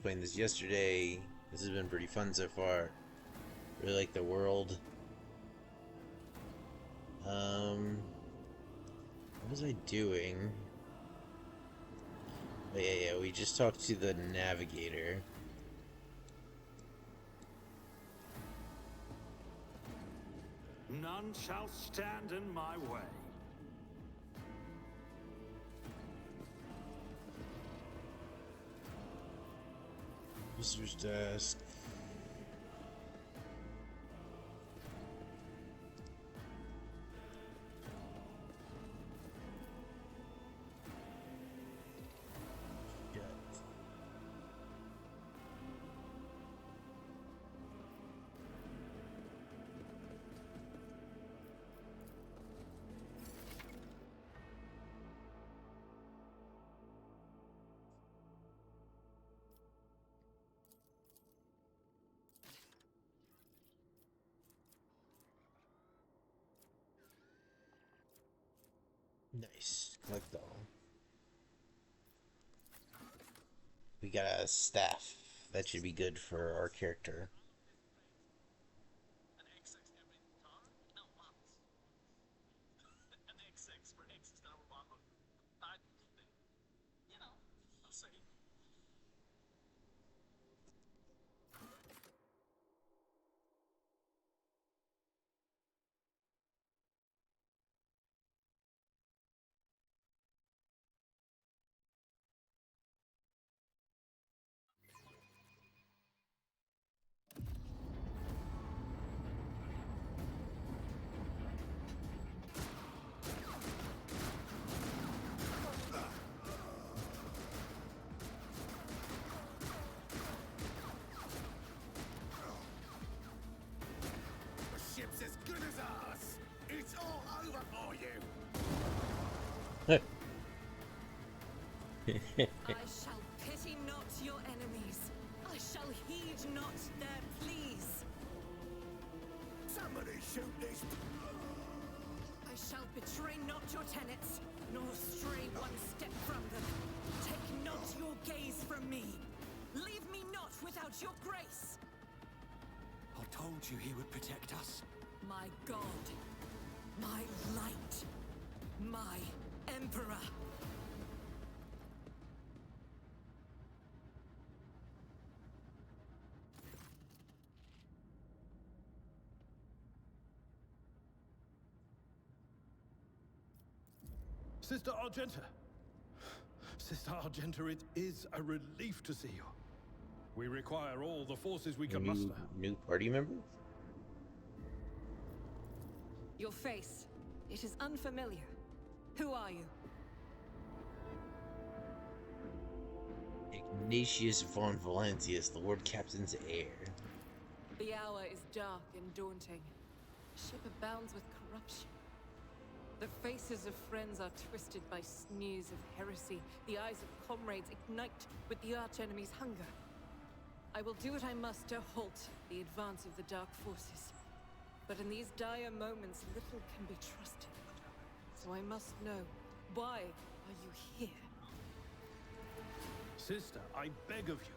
playing this yesterday. This has been pretty fun so far. Really like the world. What was I doing? Oh, yeah, we just talked to the navigator. None shall stand in my way. Visitor's desk. Nice. Collect all. We got a staff. That should be good for our character. I shall pity not your enemies. I shall heed not their pleas. Somebody shoot this. I shall betray not your tenets, nor stray one step from them. Take not your gaze from me. Leave me not without your grace. I told you he would protect us. My God, my light, my emperor. Sister Argenta! Sister Argenta, it is a relief to see you. We require all the forces we can muster. New party member? Your face, it is unfamiliar. Who are you? Ignatius von Valentius, the Lord Captain's heir. The hour is dark and daunting. The ship abounds with corruption. The faces of friends are twisted by sneers of heresy. The eyes of comrades ignite with the archenemy's hunger. I will do what I must to halt the advance of the dark forces. But in these dire moments, little can be trusted. So I must know, why are you here? Sister, I beg of you.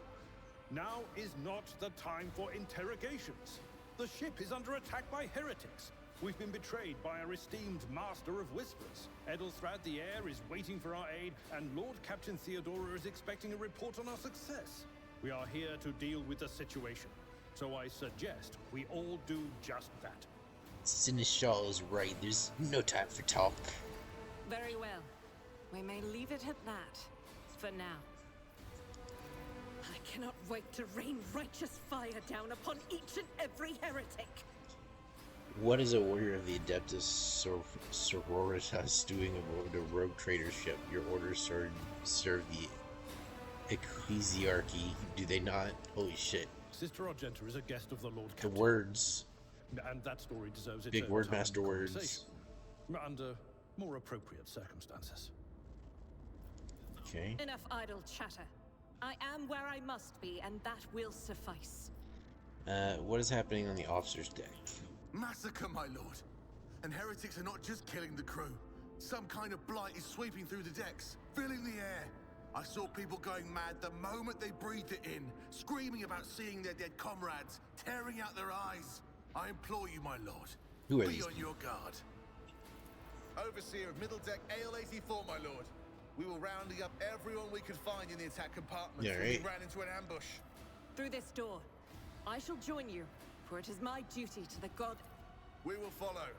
Now is not the time for interrogations. The ship is under attack by heretics. We've been betrayed by our esteemed Master of Whispers. Edelstrad the Heir is waiting for our aid, and Lord Captain Theodora is expecting a report on our success. We are here to deal with the situation, so I suggest we all do just that. Seneschal is right, there's no time for talk. Very well. We may leave it at that, for now. I cannot wait to rain righteous fire down upon each and every heretic. What is a warrior of the Adeptus Sororitas doing aboard a rogue trader ship? Your orders serve the ecclesiarchy, do they not? Holy shit. Sister Argenta is a guest of the Lord Captain. The words. And that story deserves its Big own word time and master words. conversation, under more appropriate circumstances. Okay. Enough idle chatter. I am where I must be, and that will suffice. What is happening on the officer's deck? Massacre, my lord. And heretics are not just killing the crew. Some kind of blight is sweeping through the decks, filling the air. I saw people going mad the moment they breathed it in, screaming about seeing their dead comrades, tearing out their eyes. I implore you, my lord, Who are be these? on your guard. Overseer of Middle Deck AL-84, my lord. We were rounding up everyone we could find in the attack compartment Yeah, when right. we ran into an ambush. Through this door. I shall join you, for it is my duty to the god. We will follow.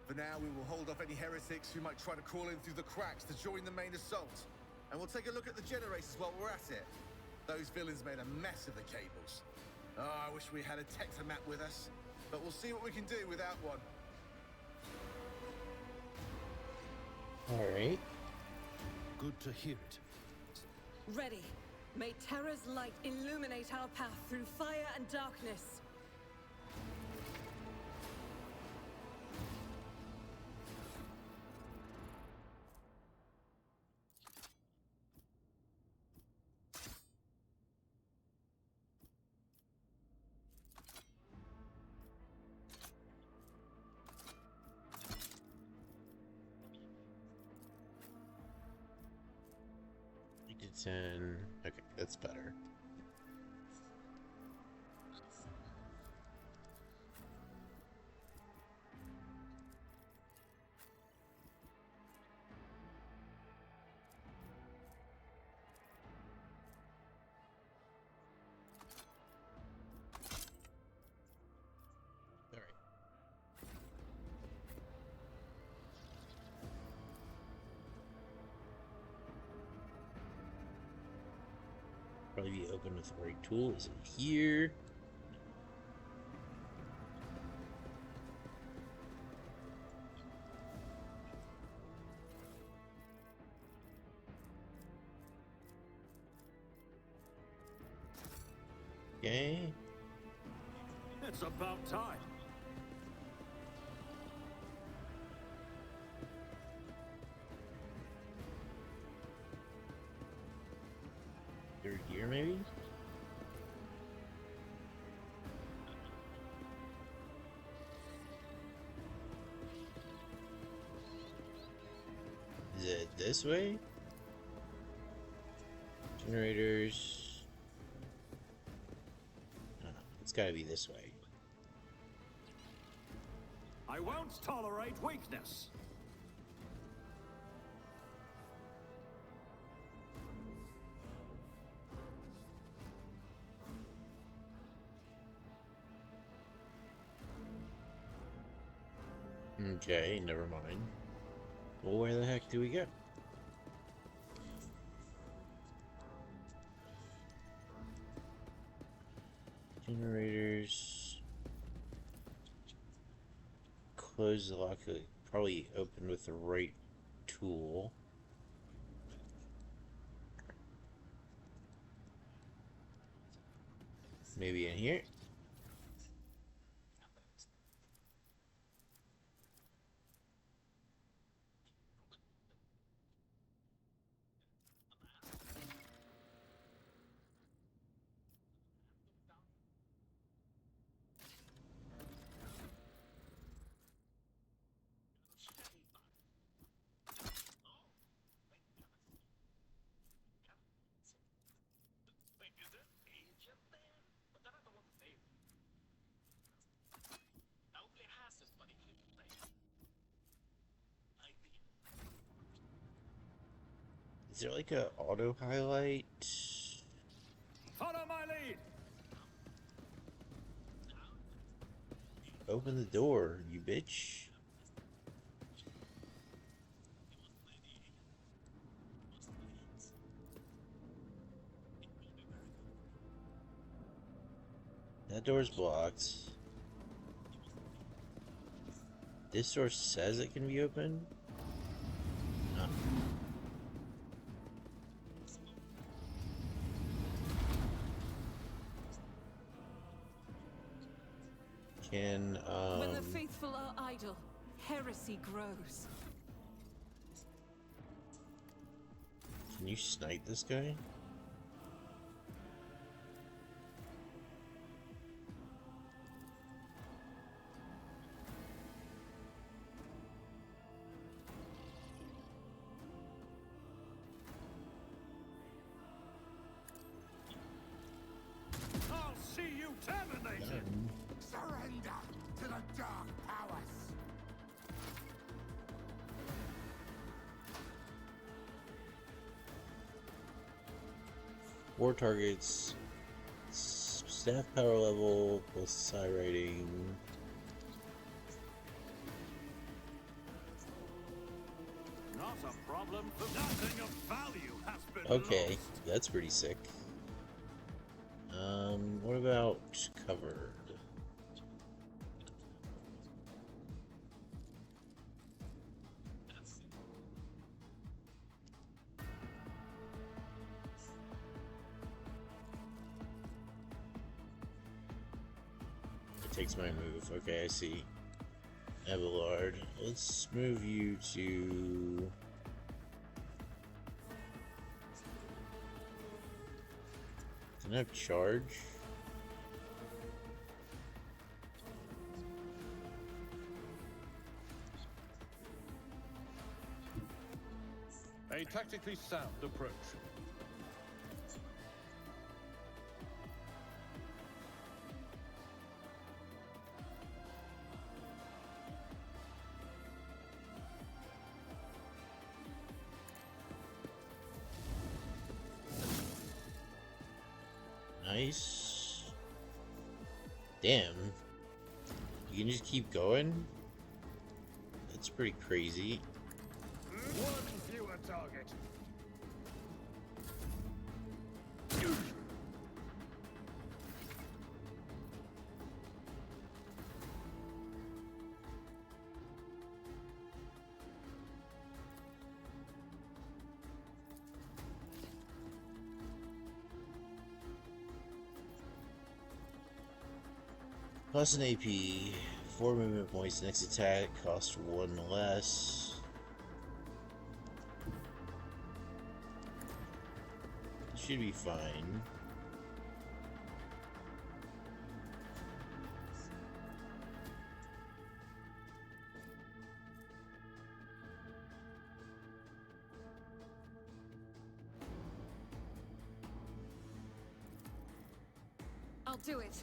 For now, we will hold off any heretics who might try to crawl in through the cracks to join the main assault. And we'll take a look at the generators while we're at it. Those villains made a mess of the cables. Oh, I wish we had a Tectomat with us. But we'll see what we can do without one. Alright. Good to hear it. Ready. May Terra's light illuminate our path through fire and darkness. To 10. Okay, that's better. All right. Probably be open with the right tool. Is it here? Okay. It's about time. Third gear, maybe? Is it this way? Generators. Oh, it's gotta be this way. I won't tolerate weakness. Okay, never mind. Well, where the heck do we go? Generators. Close the lock. Probably open with the right tool. Maybe in here? Is there like a auto highlight? Follow my lead. Open the door, you bitch. That door's blocked. This door says it can be opened? No. Can, When the faithful are idle, heresy grows. can you snipe this guy? contaminated! Surrender to the dark powers! War targets, staff power level plus psi rating. Not a problem for nothing of value has been Okay, lost. that's pretty sick. What about covered? It takes my move. Okay, I see. Abelard. Let's move you to... Can I have charge? A tactically sound approach. Nice. Damn. You can just keep going? That's pretty crazy. One fewer target. Plus an AP, 4 movement points, next attack costs 1 less. Should be fine. I'll do it.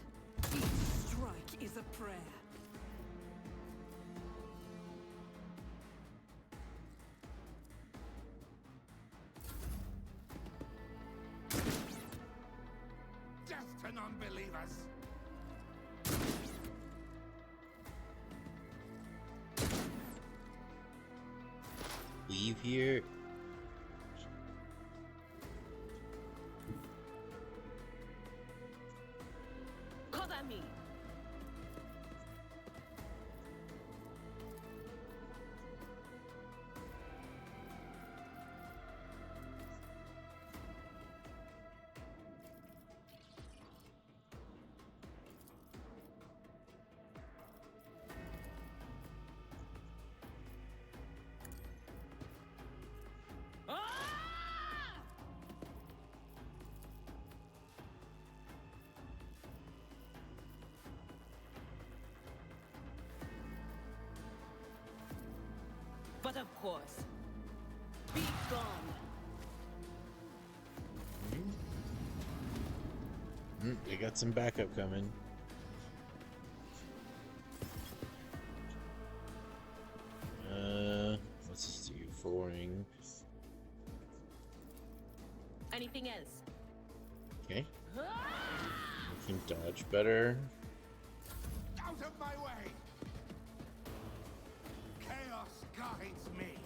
Each strike is a prayer. Death to non-believers! Leave here. Cover me. But of course, be gone. They got some backup coming. What's this do? Forewarning. Anything else? Okay. I can dodge better. Out of my way! Chaos guides me.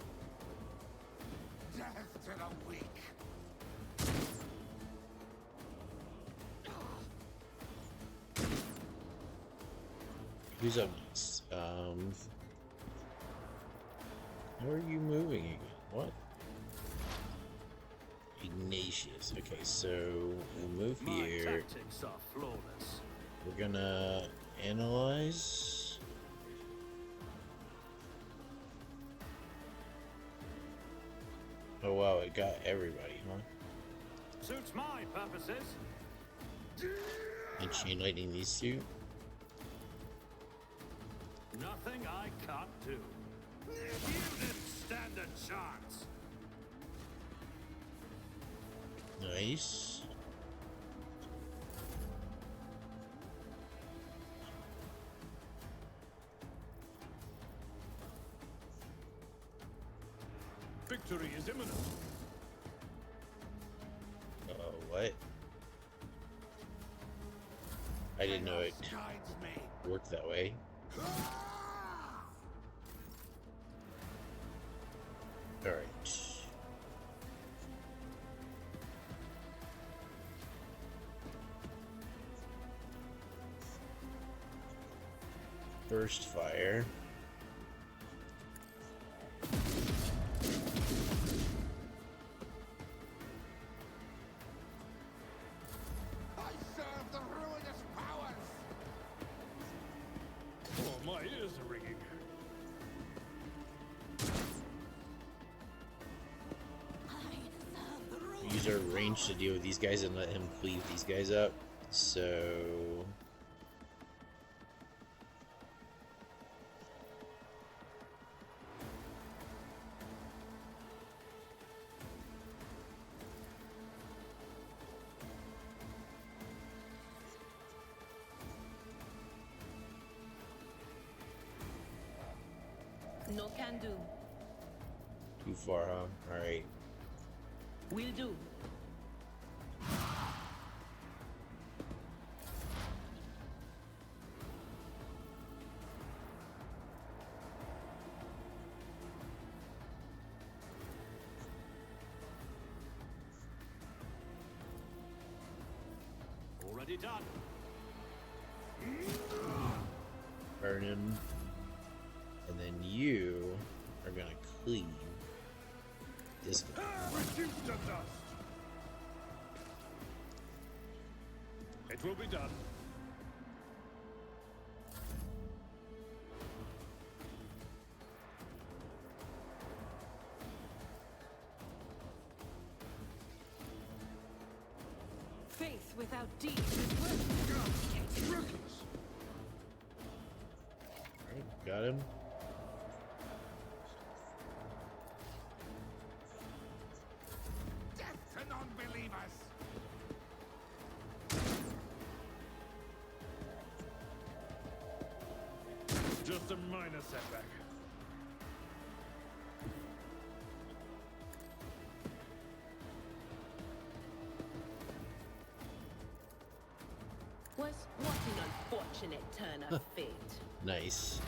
Death to the weak. Who's up next? How are you moving again? What? Ignatius. Okay, so we'll move My here. tactics are flawless. We're gonna analyze. Oh wow, it got everybody, huh? Suits my purposes. And chain lightning these two. Nothing I can't do. You didn't stand a chance. Nice. Victory is imminent. What? I didn't know it Guides me. worked that way. Alright. First fire. I serve the ruinous powers! Oh, my ears are ringing. Use our range to deal with these guys and let him cleave these guys up. So No can do. too far, huh? Alright. Will do. Already done. Burn him. And then you are gonna cleave this guy. Reduce to dust. It will be done. Faith without deeds is worthless. Rookies. Alright, got him. Death to non-believers! Just a minor setback. What an unfortunate turn of fate. Nice.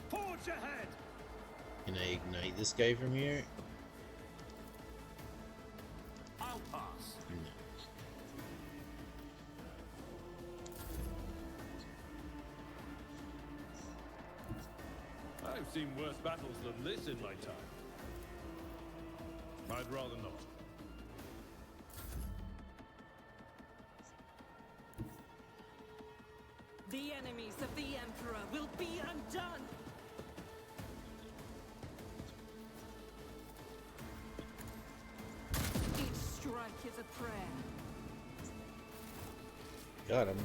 Forge ahead. Can I ignite this guy from here? I'll pass. No. I've seen worse battles than this in my time. I'd rather not. The enemies of the Emperor will be undone! Each strike is a prayer. Got him.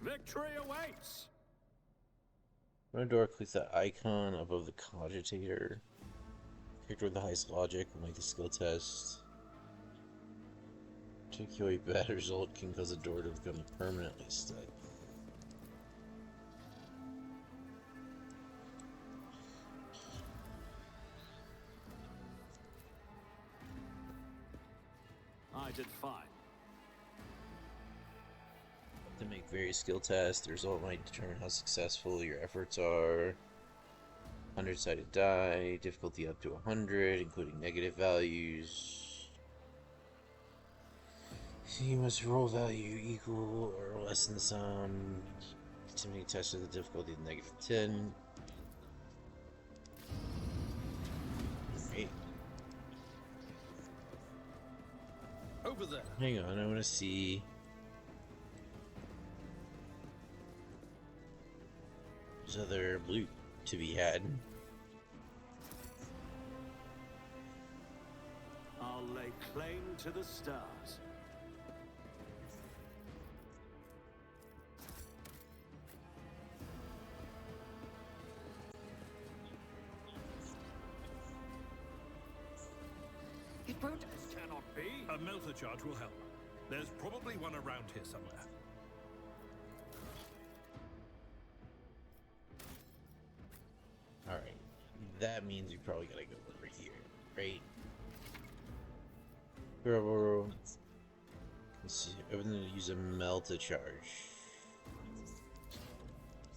Victory awaits. Run a door, click the icon above the cogitator. Character with the highest logic will make the skill test. Particularly bad result can cause a door to become permanently stuck. I did fine. To make various skill tests, the result might determine how successful your efforts are. 100-sided die, difficulty up to 100, including negative values. You must roll value equal or less than the sum. Attempting a test of the difficulty of -10. Alright. Over there. Hang on, I want to see. There's other loot to be had. I'll lay claim to the stars. boat? This cannot be. A melter charge will help. There's probably one around here somewhere. Alright. That means we probably gotta go over here, right? Let's see. I'm gonna use a melta charge.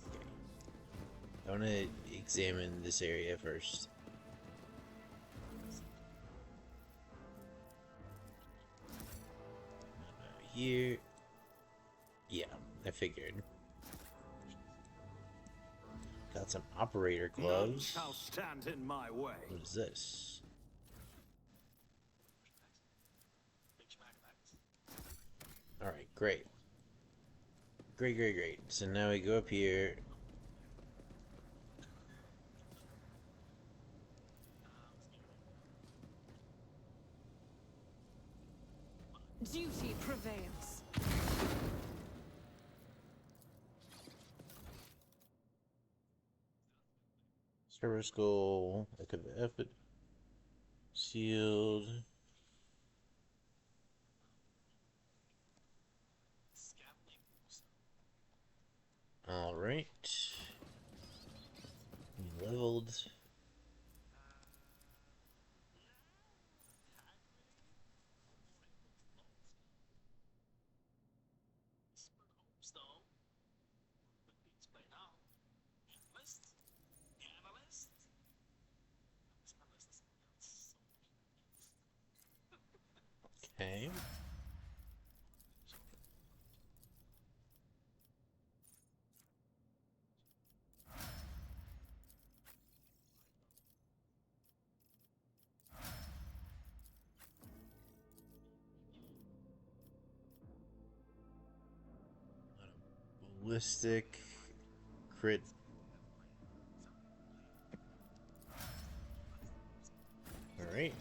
Okay. I wanna examine this area first. Here. Yeah, I figured. Got some operator None gloves. shall stand in my way. What is this? Alright, great. Great. So now we go up here. Duty prevails. Service goal. I could have effort. Sealed. Alright. Leveled. Okay. Ballistic crit. All right.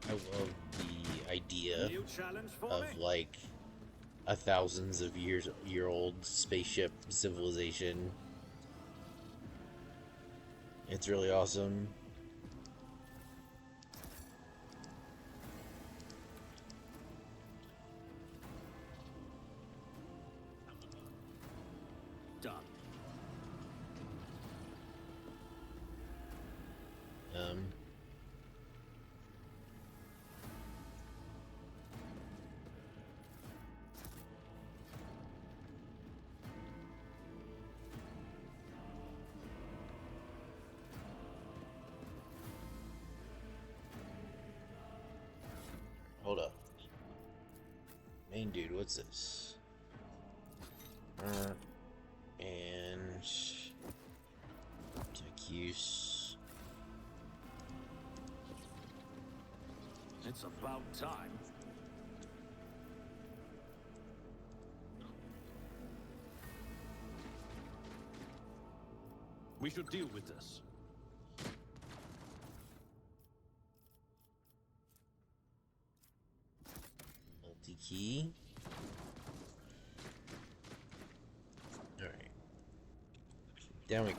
I love the idea New challenge for of me? like a thousands of year old spaceship civilization. It's really awesome. Done. Hold up. Main dude, what's this? And tech use. It's about time. We should deal with this. Multi-key. Alright. Down we go.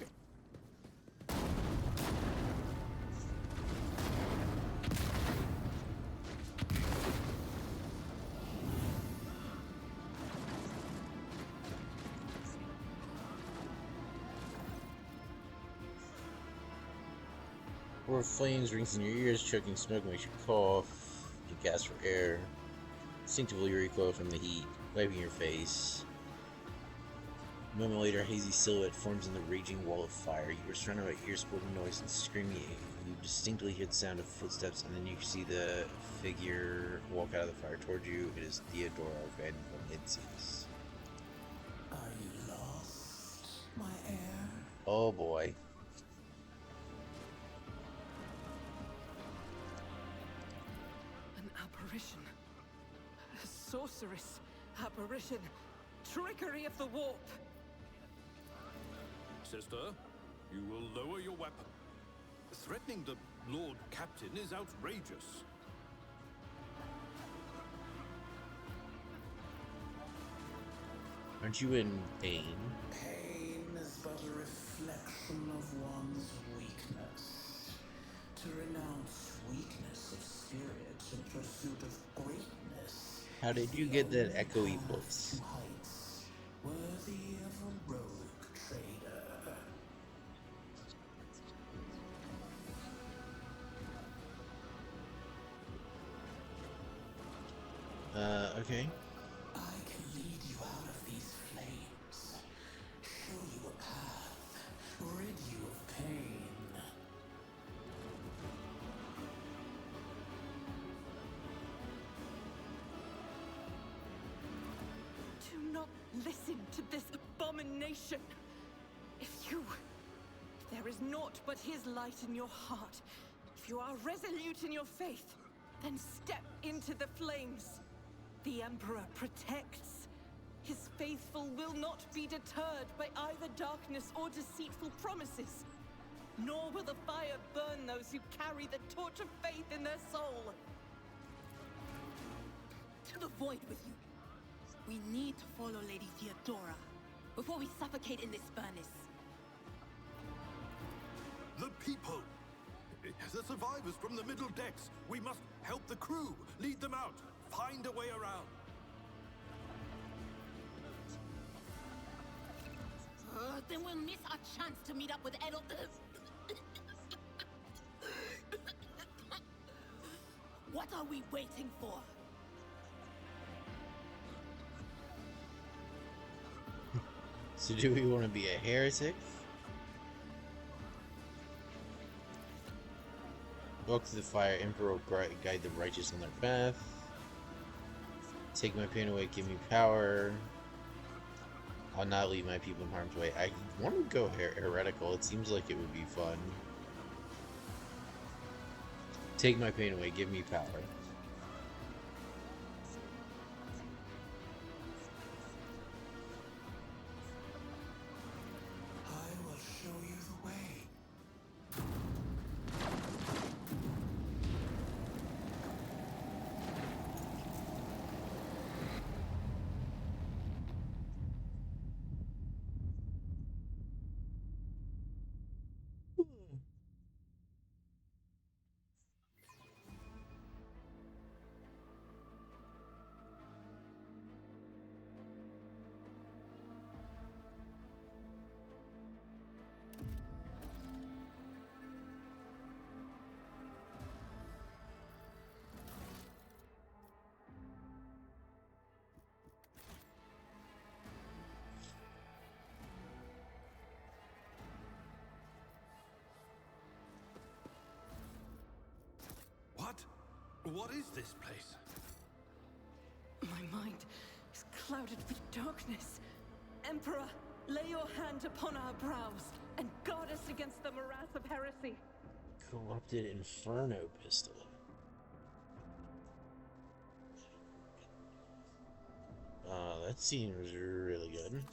Roar of flames rings in your ears, choking smoke makes you cough. You gasp for air. Instinctively recoil from the heat, wiping your face. A moment later, a hazy silhouette forms in the raging wall of fire. You are surrounded by ear-splitting noise and screaming. You distinctly hear the sound of footsteps, and then you see the figure walk out of the fire towards you. It is Theodora Van Valencias. Are you lost, my heir? Oh boy. An apparition. A sorceress. Apparition. Trickery of the warp. Sister, you will lower your weapon. Threatening the Lord Captain is outrageous. Aren't you in pain? Pain is but a reflection of one's weakness. To renounce weakness of spirit in pursuit of greatness. How did is you the get that only echoey path voice? to heights worthy of a rogue trader. Okay. I can lead you out of these flames, show you a path, rid you of pain. Do not listen to this abomination. If there is naught but his light in your heart, if you are resolute in your faith, then step into the flames. The Emperor protects. His faithful will not be deterred by either darkness or deceitful promises. Nor will the fire burn those who carry the torch of faith in their soul. To the void with you. We need to follow Lady Theodora before we suffocate in this furnace. The people! The survivors from the middle decks! We must help the crew, lead them out, find a way around. Then we'll miss our chance to meet up with Edel. What are we waiting for? So do we want to be a heretic? Walk through the fire, Emperor, guide the righteous on their path. Take my pain away, give me power. I'll not leave my people in harm's way. I want to go heretical. It seems like it would be fun. Take my pain away, give me power. I will show you the way. What? What is this place? My mind is clouded with darkness. Emperor, lay your hand upon our brows and guard us against the morass of heresy. Corrupted Inferno pistol. That seems really good.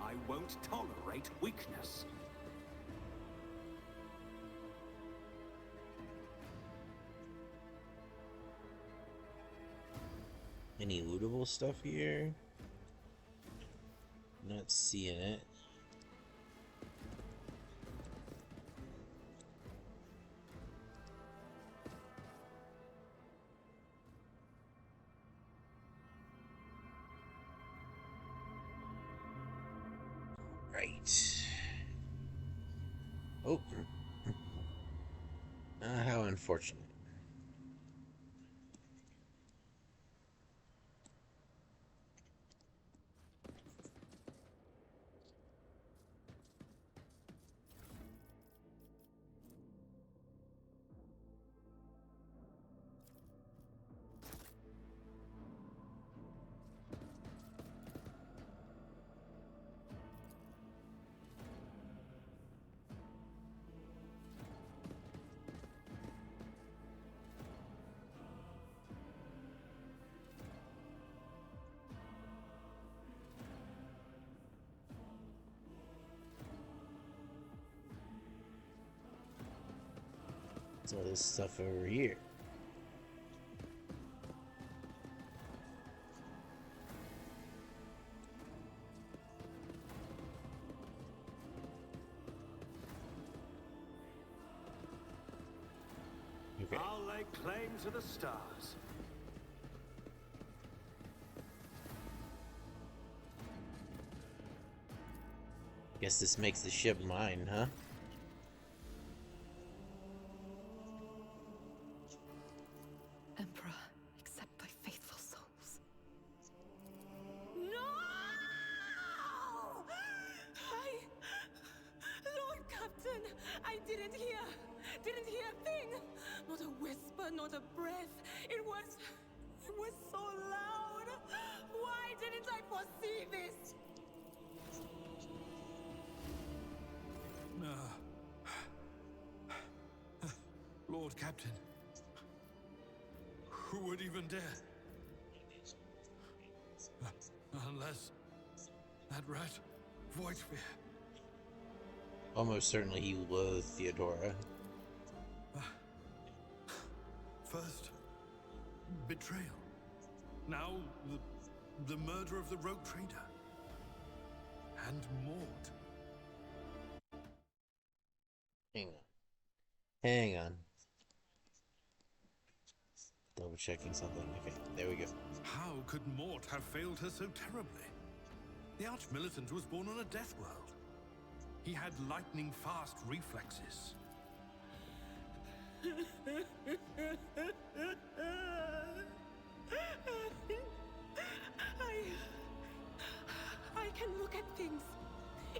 I won't tolerate weakness. Any lootable stuff here? Not seeing it. Right. Oh. How unfortunate. What's all this stuff over here? Okay. I'll lay claim to the stars. Guess this makes the ship mine, huh? Emperor, accept thy faithful souls. No! Lord Captain, I didn't hear a thing. Not a whisper, not a breath. It was so loud. Why didn't I foresee this? Lord Captain. Who would even dare? Unless that rat, Voidsphere. Almost certainly he loathed Theodora. First, betrayal. Now, the murder of the rogue trader. And Maud. Hang on. Double checking something. Okay, there we go. How could Mort have failed her so terribly? The Arch-Militant was born on a death world. He had lightning-fast reflexes. I can look at things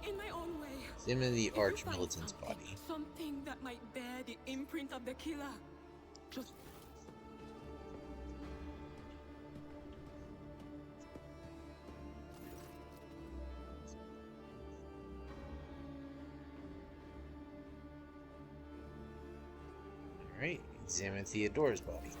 in my own way. Him in the If you find Arch-Militant's something- body. Something that might bear the imprint of the killer. Just Alright, examine Theodora's body.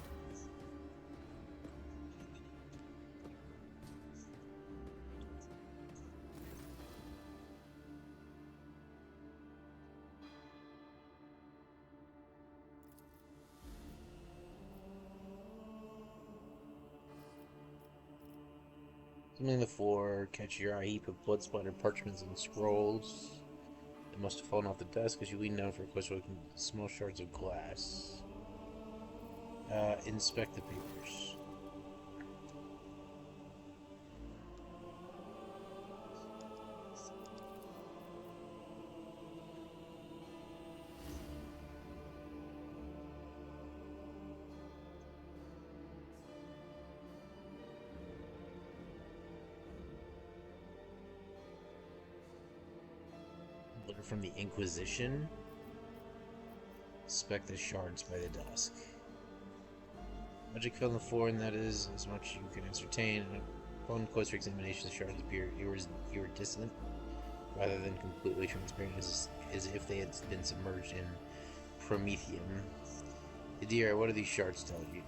Something on the floor, catch your eye, heap of blood-splattered parchments and scrolls. It must have fallen off the desk as you lean down for a closer look at small shards of glass. Inspect the papers. Letter from the Inquisition. Inspect the shards by the desk. Magic fell on the floor, and that is as much you can ascertain. Upon closer examination, the shards appear iridescent, rather than completely transparent, as if they had been submerged in promethium. Idira, what do these shards tell you?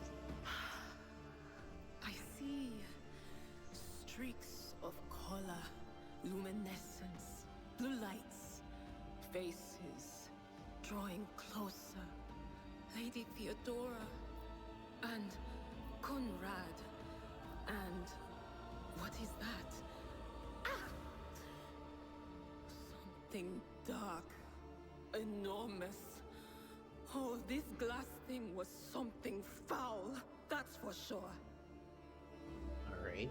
I see streaks of color, luminescence, blue lights, faces drawing closer. Lady Theodora and Conrad and what is that? Ah! Something dark, enormous. Oh, this glass thing was something foul, that's for sure. Alright.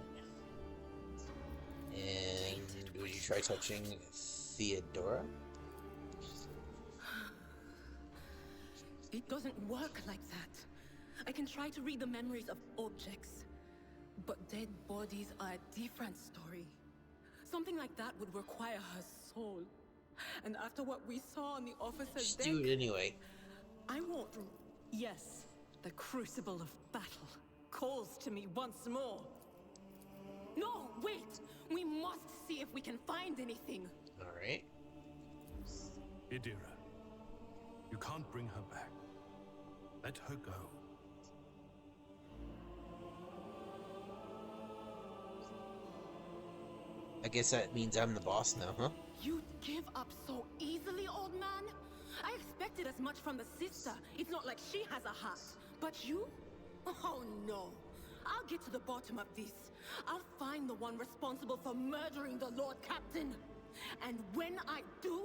And would you try touching Theodora? It doesn't work like that. I can try to read the memories of objects, but dead bodies are a different story. Something like that would require her soul. And after what we saw on the officer's Just deck, do it anyway. I won't. Yes, the crucible of battle calls to me once more. No, wait! We must see if we can find anything. Alright. Idira, you can't bring her back. Let her go. I guess that means I'm the boss now, huh? You'd give up so easily, old man? I expected as much from the sister. It's not like she has a heart. But you? Oh no. I'll get to the bottom of this. I'll find the one responsible for murdering the Lord Captain. And when I do,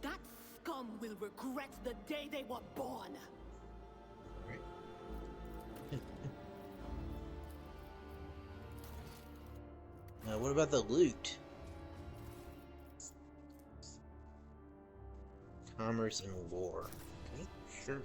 that scum will regret the day they were born. Right. Now, what about the loot? Commerce and lore. Okay, sure.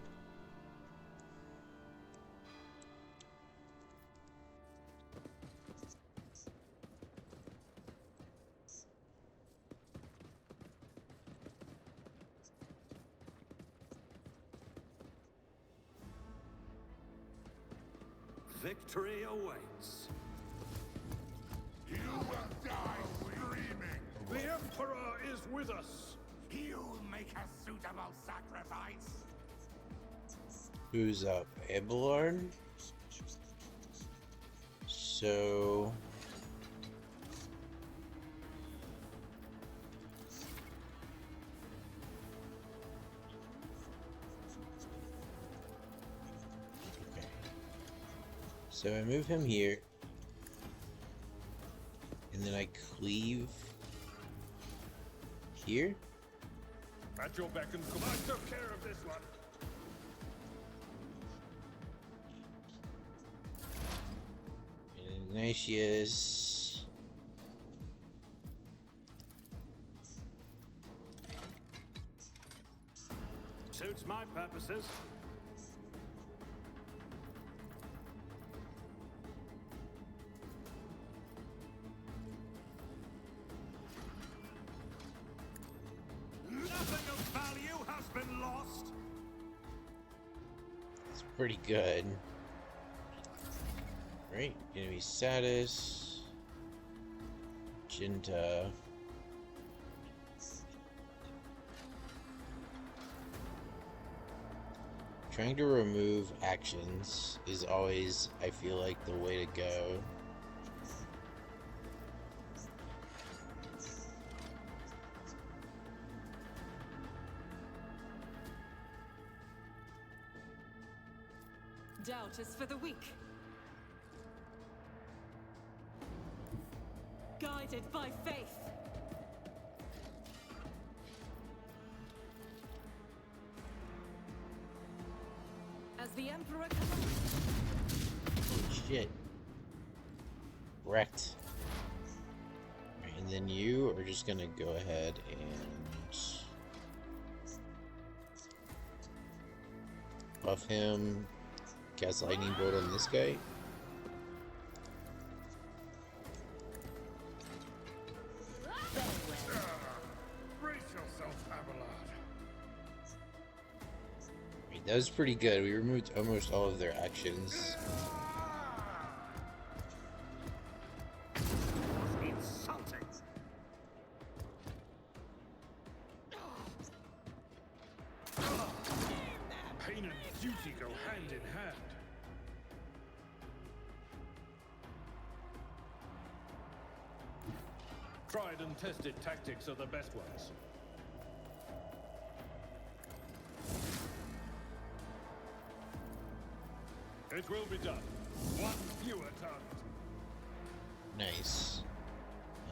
Victory awaits. You will die screaming! The Emperor is with us! You'll make a suitable sacrifice! Who's up? Abelard? So... Okay. So I move him here. And then I cleave... here? At your beck and command. I took care of this one. And Ignatius... Suits my purposes. Nothing of value has been lost. It's pretty good. Right, enemy status. Jinta. Trying to remove actions is always, I feel like, the way to go. Doubt is for the weak. Guided by faith. As the Emperor commands. Holy shit. Wrecked. Right, and then you are just gonna go ahead and buff him. Cast lightning bolt on this guy. Brace yourself, Abelard. Right, that was pretty good. We removed almost all of their actions. Insulting. Pain and duty go hand in hand. Tried and tested tactics are the best ones. It will be done. One fewer target. Nice.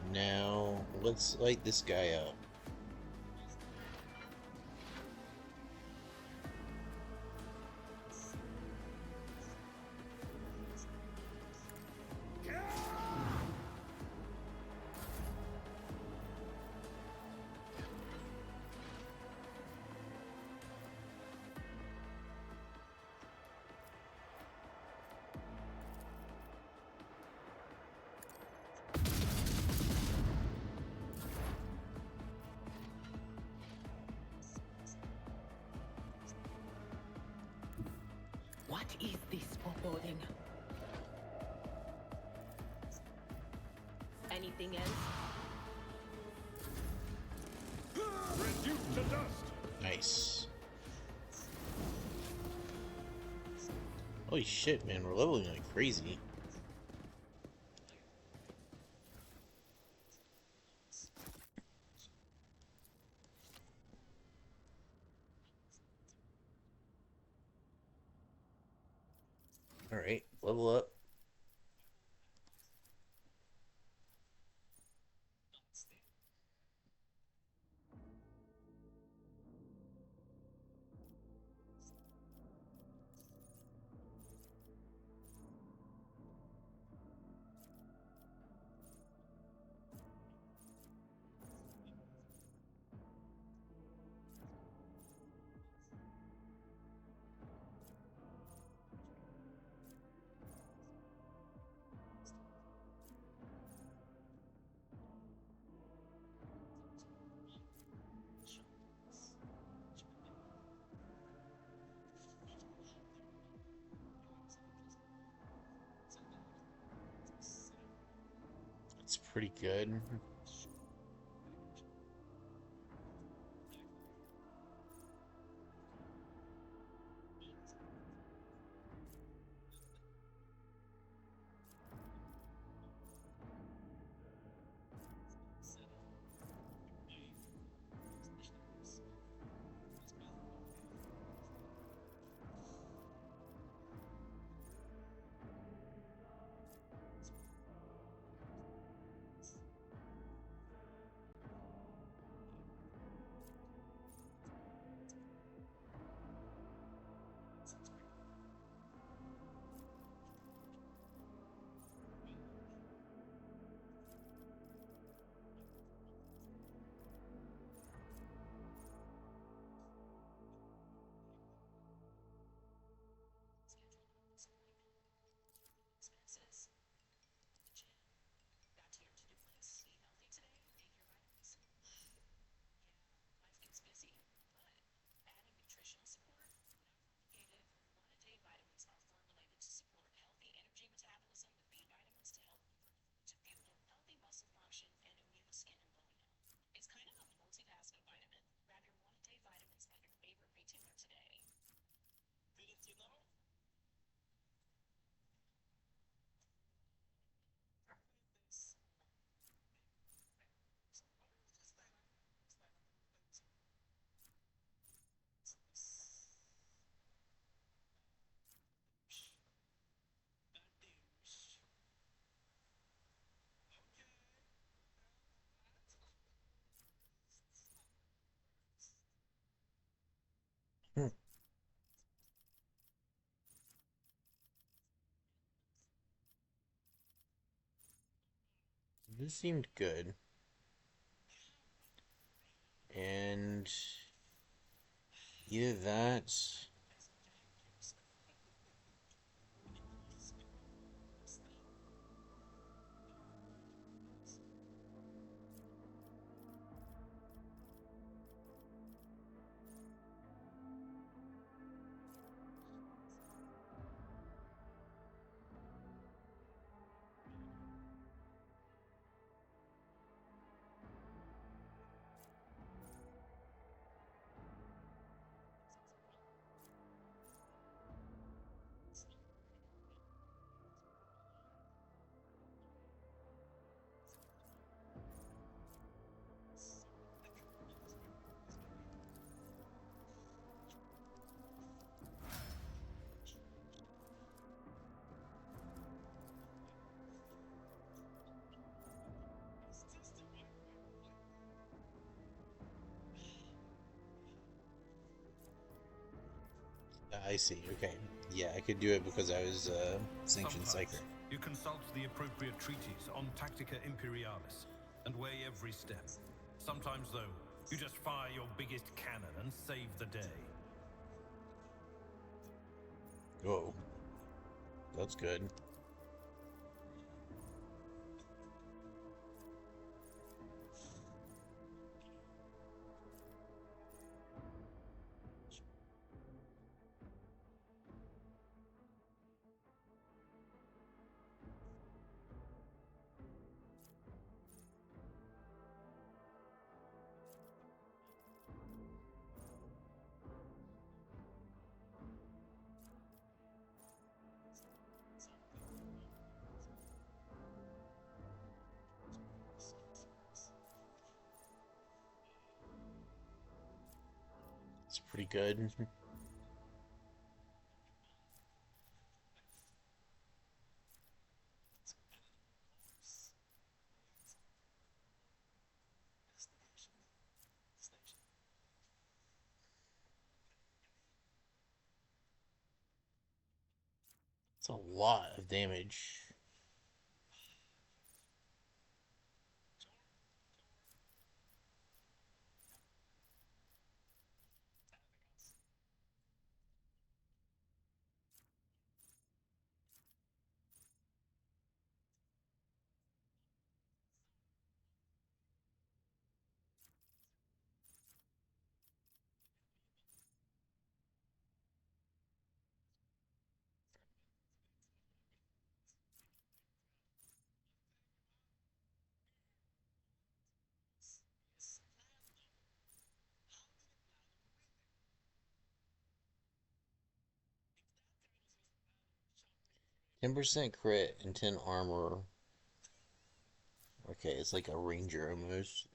And now, let's light this guy up. What is this foreboding? Anything else? Reduced to dust. Nice. Holy shit, man, we're leveling like crazy. Alright, level up. It's pretty good. Hmm. This seemed good. And either that. I see. Okay. Yeah, I could do it because I was sanctioned psyker. Sometimes you consult the appropriate treatise on Tactica Imperialis and weigh every step. Sometimes, though, you just fire your biggest cannon and save the day. Whoa. That's good. It's pretty good. That's a lot of damage. %10 crit and 10 armor. Okay, it's like a ranger almost.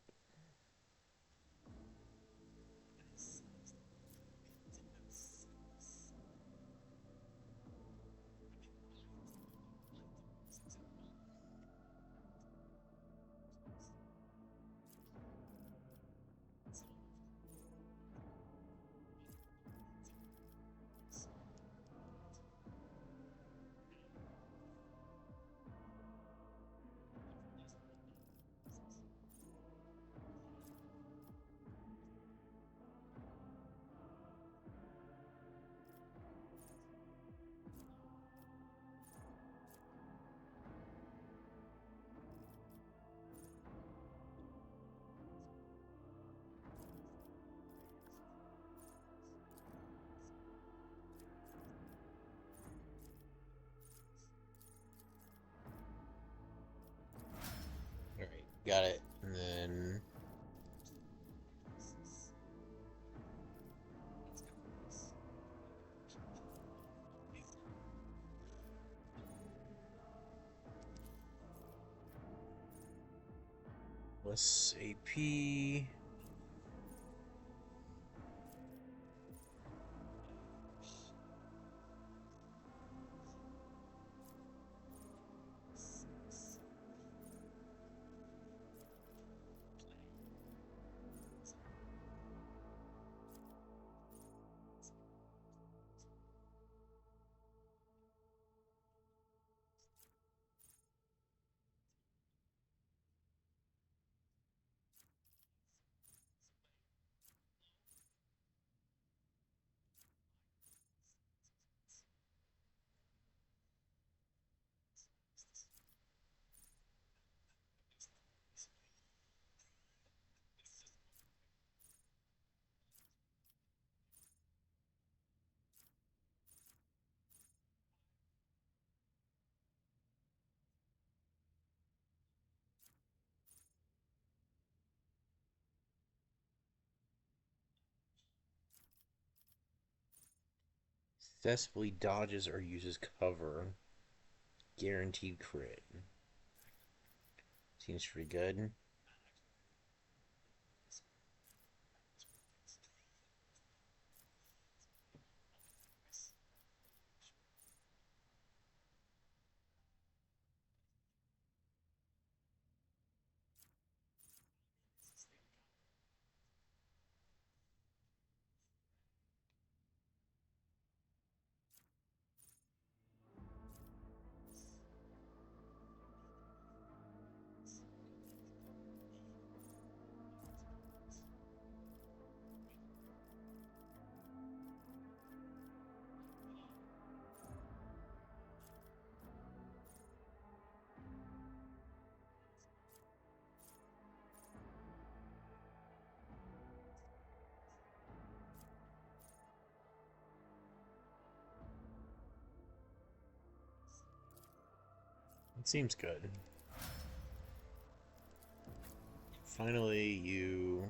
Alright, got it. And then less AP. Successfully dodges or uses cover. Guaranteed crit. Seems pretty good. It seems good. Finally, you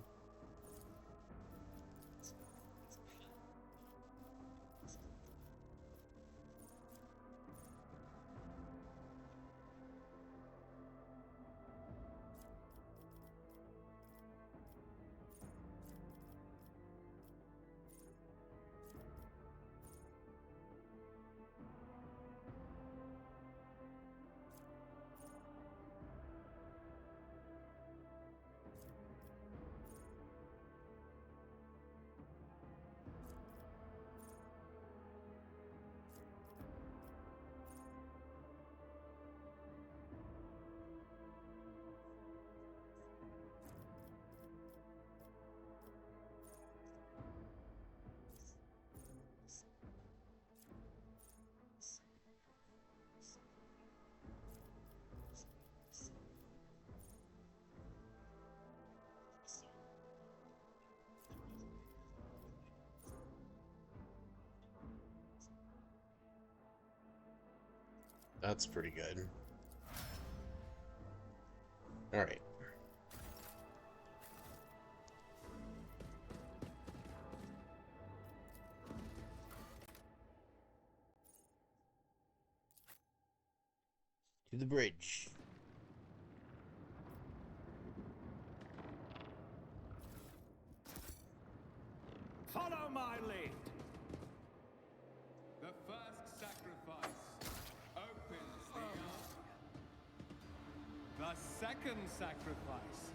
That's pretty good. Alright. To the bridge. Follow my lead. The first sacrifice opens the eye. The second sacrifice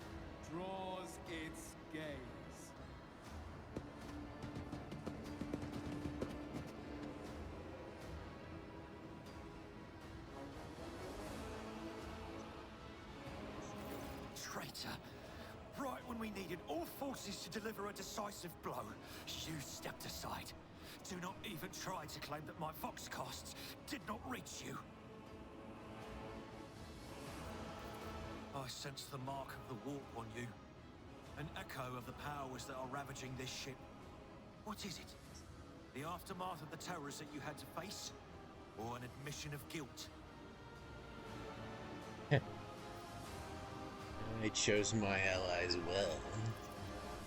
draws its gaze. Traitor. Right when we needed all forces to deliver a decisive blow, you stepped aside. Do not even try to claim that my voxcasts did not reach you. I sense the mark of the warp on you. An echo of the powers that are ravaging this ship. What is it? The aftermath of the terrors that you had to face? Or an admission of guilt? I chose my allies well.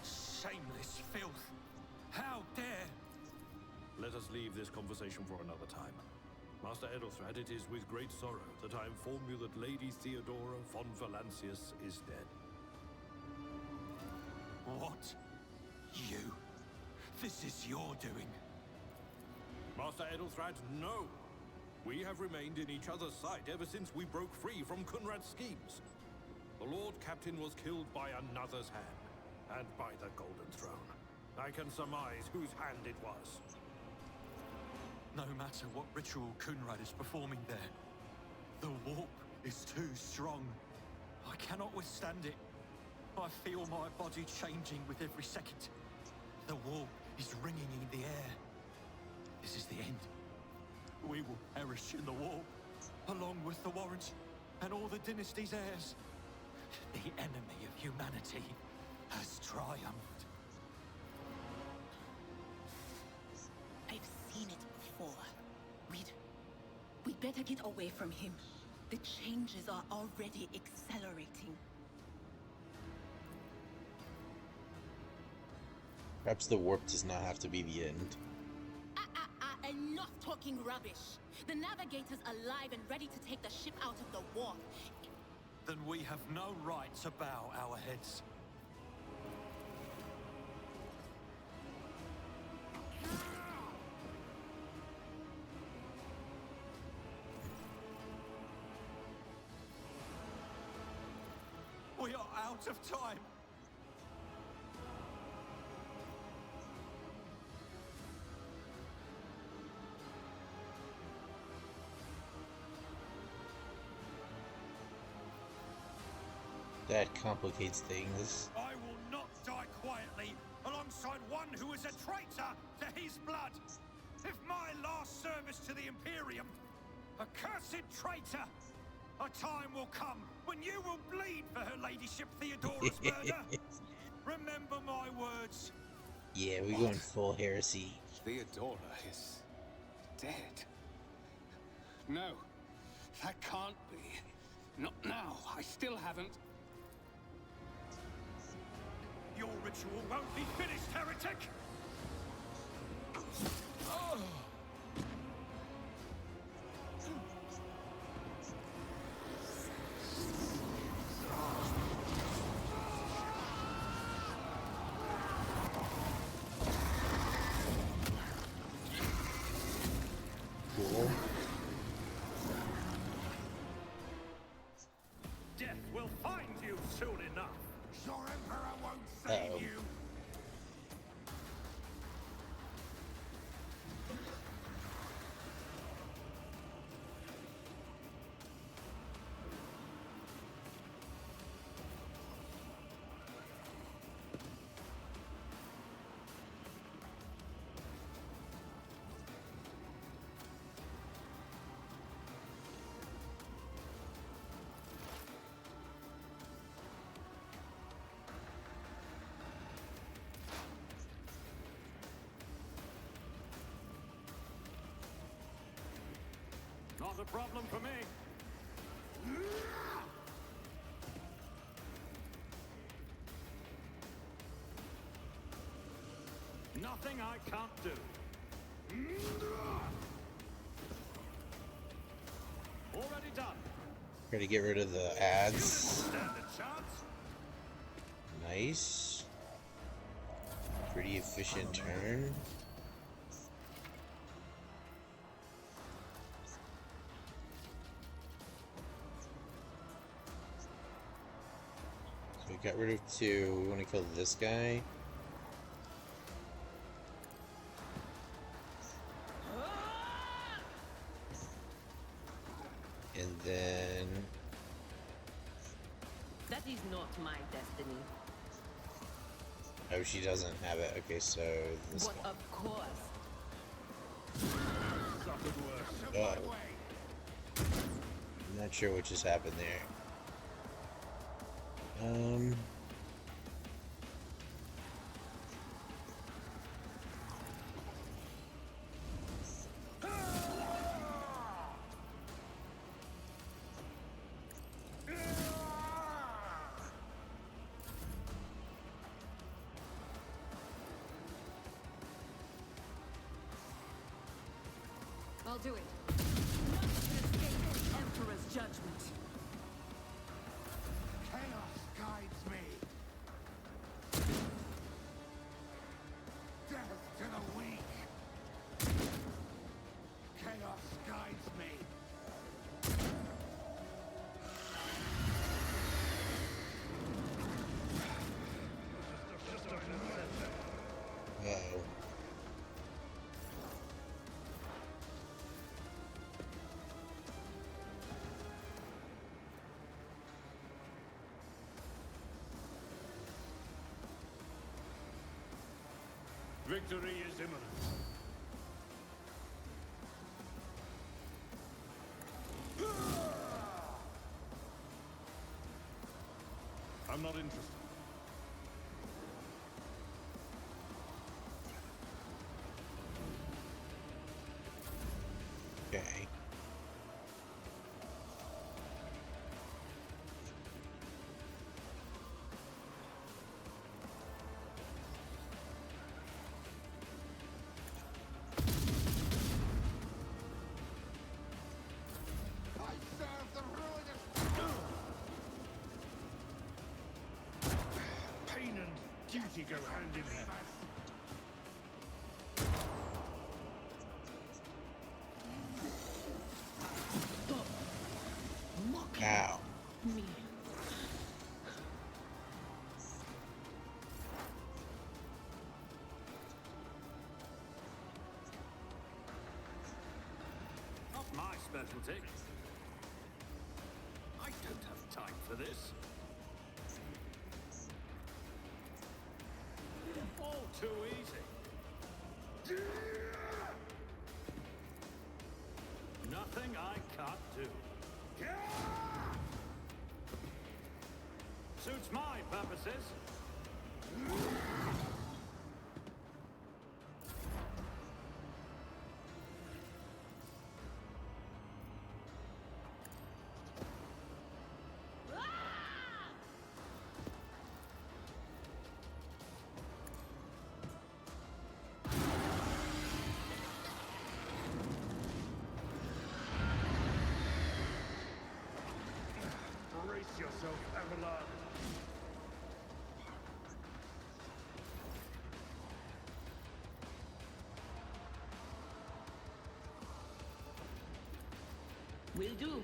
Shameless filth! How dare! Let us leave this conversation for another time. Master Edelstrad, it is with great sorrow that I inform you that Lady Theodora von Valancius is dead. What? You? This is your doing. Master Edelstrad, no! We have remained in each other's sight ever since we broke free from Kunrad's schemes. The Lord Captain was killed by another's hand, and by the Golden Throne. I can surmise whose hand it was. No matter what ritual Kunrad is performing there, the warp is too strong. I cannot withstand it. I feel my body changing with every second. The warp is ringing in the air. This is the end. We will perish in the warp, along with the Warrant and all the dynasty's heirs. The enemy of humanity has triumphed. I've seen it before. We'd better get away from him. The changes are already accelerating. Perhaps the warp does not have to be the end. Enough talking rubbish. The navigator's alive and ready to take the ship out of the warp. Then we have no right to bow our heads. We are out of time. That complicates things. I will not die quietly alongside one who is a traitor to his blood. If my last service to the Imperium, a cursed traitor, a time will come when you will bleed for her ladyship Theodora's murder. Remember my words. Yeah, we're going full heresy. Theodora is dead. No, that can't be. Not now. I still haven't. Your ritual won't be finished, heretic! Cool. Death will find you soon enough. Your Emperor won't save you. Not a problem for me. Nothing I can't do. Already done. Try to get rid of the ads. Stand a chance. Nice. Pretty efficient turn. So we got rid of 2. We want to kill this guy. And then That is not my destiny. oh, she doesn't have it. Okay, so this But guy. of course. Suffered worse. I'm not sure what just happened there. I'll do it. None can escape the Emperor's judgment. Chaos guides me. Death to the weak. Chaos guides me. Uh-oh. Victory is imminent. I'm not interested. Okay. I serve the ruinous. Pain and duty go hand in hand. Stop mocking Ow. me. Not my specialty. I don't have time for this. All too easy. Nothing I can't do. Suits my purposes. Brace yourself, Avalon. Will do.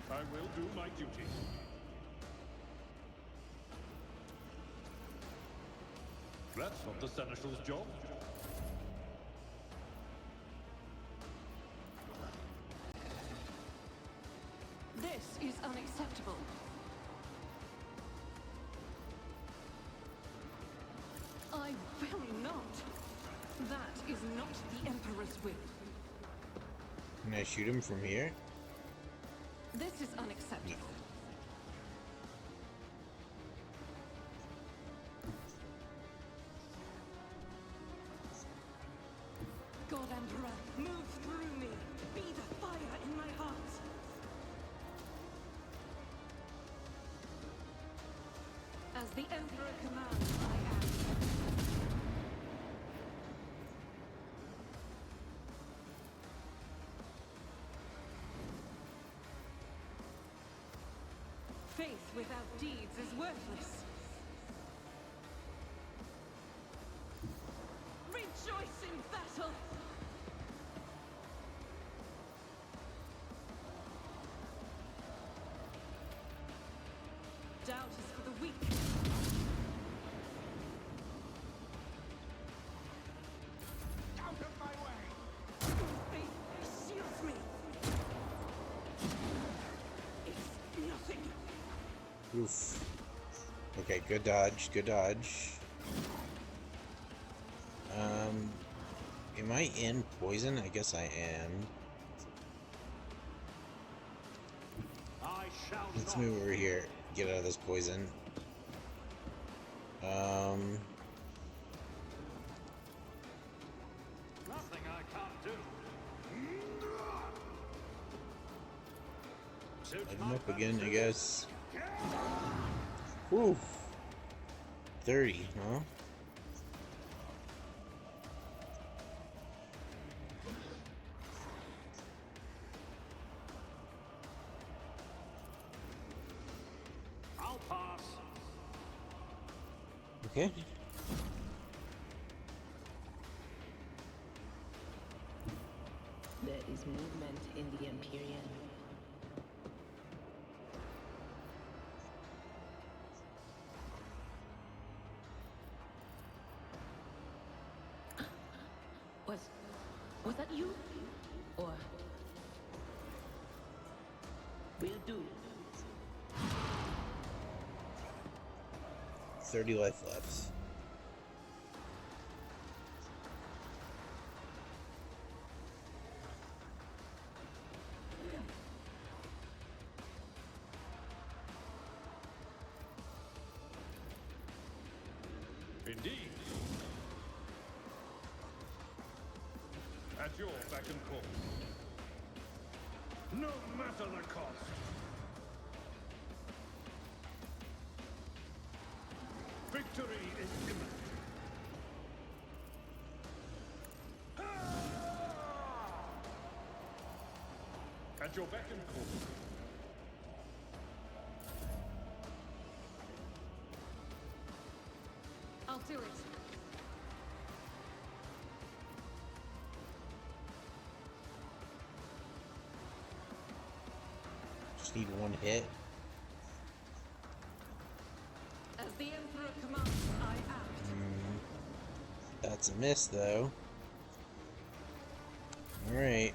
I will do my duty. That's not the Seneschal's job. This is unacceptable. I will not. That is not the Emperor's will. Can I shoot him from here? This is unacceptable. God Emperor, move through me. Be the fire in my heart. As the Emperor commands, I am. Faith without deeds is worthless. Rejoice in battle! Doubt is for the weak. Out of my way! Faith shields me. It's nothing. Oof. Okay, good dodge, good dodge. Am I in poison? I guess I am. I shall Let's not. move over here. Get out of this poison. Nothing I can't do. Suits Light my him up again, I purposes. guess. Whew. 30, huh? I'll pass. Okay. There is movement in the Empyrean. Was that you? Or will do. 30 life left. Indeed. At your beck and call. No matter the cost. Victory is imminent. At your beck and call. I'll do it. Just need one hit. As the Emperor commands, I act. That's a miss, though. Alright.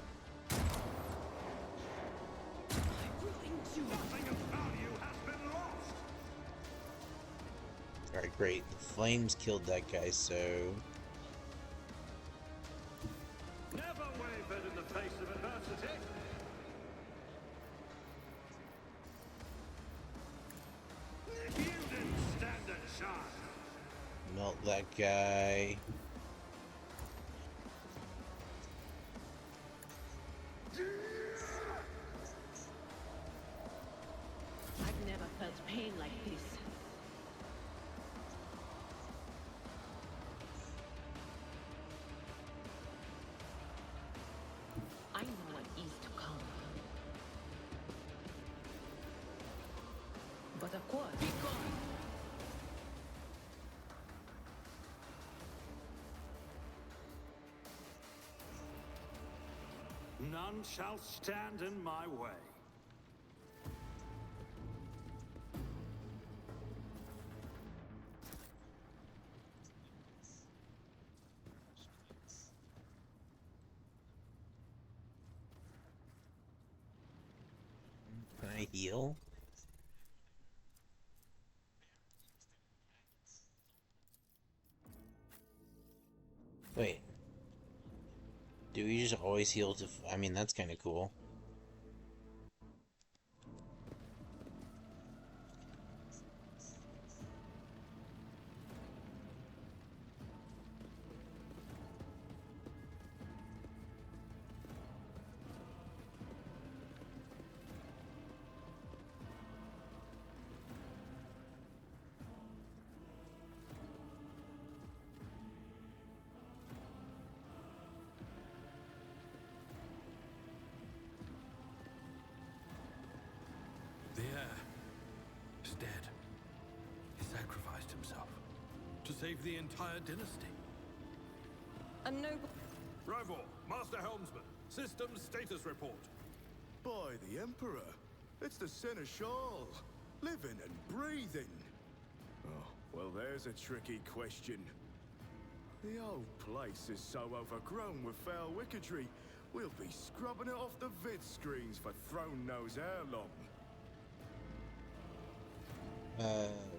Nothing of value has been lost. Alright, great. The flames killed that guy, so... Never wavered in the face of adversity. You didn't stand a chance. Melt that guy. I've never felt pain like this. I know what is to come. But of course, be gone. None shall stand in my way. Can I heal? Wait. Do we just always heal to... I mean, that's kind of cool. to save the entire dynasty. A noble. Rival, Master Helmsman, systems status report. By the Emperor, it's the Seneschal, living and breathing. Oh, well, there's a tricky question. The old place is so overgrown with foul wickedry, we'll be scrubbing it off the vid screens for throne knows how long.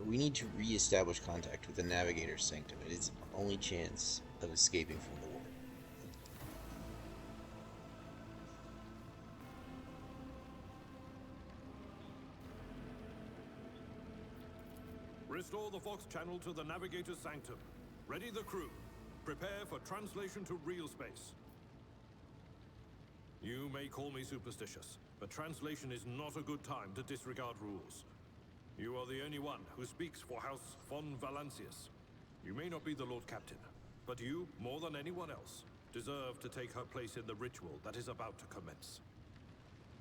We need to re-establish contact with the Navigator's Sanctum. It is our only chance of escaping from the war. Restore the Vox channel to the Navigator's Sanctum. Ready the crew. Prepare for translation to real space. You may call me superstitious, but translation is not a good time to disregard rules. You are the only one who speaks for House von Valancius. You may not be the Lord Captain, but you, more than anyone else, deserve to take her place in the ritual that is about to commence.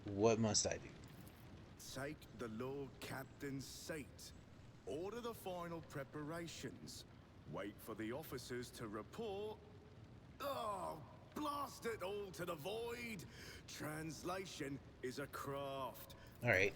What must I do? Take the Lord Captain's seat. Order the final preparations. Wait for the officers to report. Oh, blast it all to the void! Translation is a craft. Alright.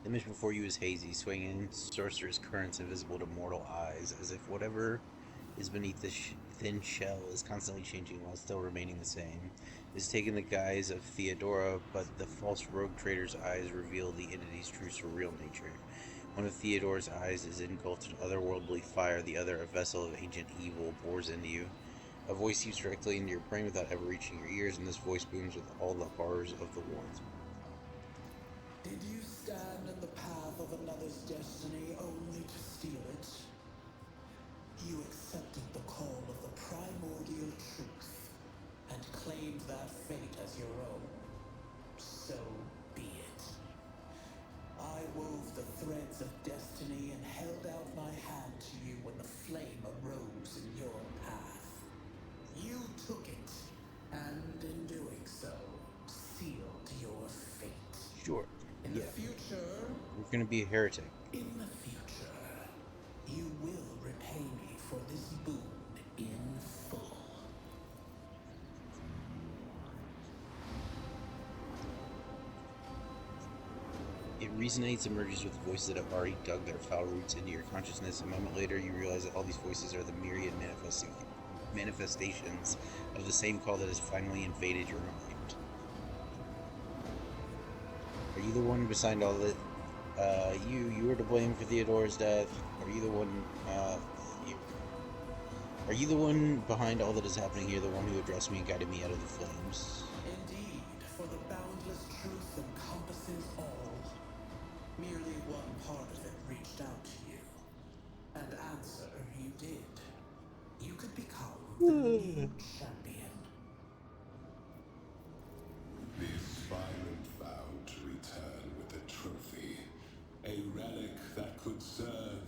The image before you is hazy, swinging sorcerer's currents invisible to mortal eyes, as if whatever is beneath the thin shell is constantly changing while still remaining the same. It is taking the guise of Theodora, but the false rogue trader's eyes reveal the entity's true surreal nature. One of Theodora's eyes is engulfed in otherworldly fire, the other, a vessel of ancient evil, bores into you. A voice seeps directly into your brain without ever reaching your ears, and this voice booms with all the horrors of the war. Did you stand in the path of another's destiny only to steal it? You accepted the call of the primordial truth and claimed that fate as your own. So be it. I wove the threads of destiny and held out my hand to you when the flame arose in your path. You took it, and in doing so, sealed your fate. Sure. In the future, We're gonna be a heretic. in the future, you will repay me for this boon in full. It resonates and merges with voices that have already dug their foul roots into your consciousness. A moment later, you realize that all these voices are the myriad manifestations of the same call that has finally invaded your mind. Are you the one behind all that? You were to blame for Theodora's death. Are you the one? Are you the one behind all that is happening here? The one who addressed me and guided me out of the flames? Indeed, for the boundless truth encompasses all. Merely one part of it reached out to you. And answer you did. You could become the new champion. The aspirant vowed to return with a trophy, a relic that could serve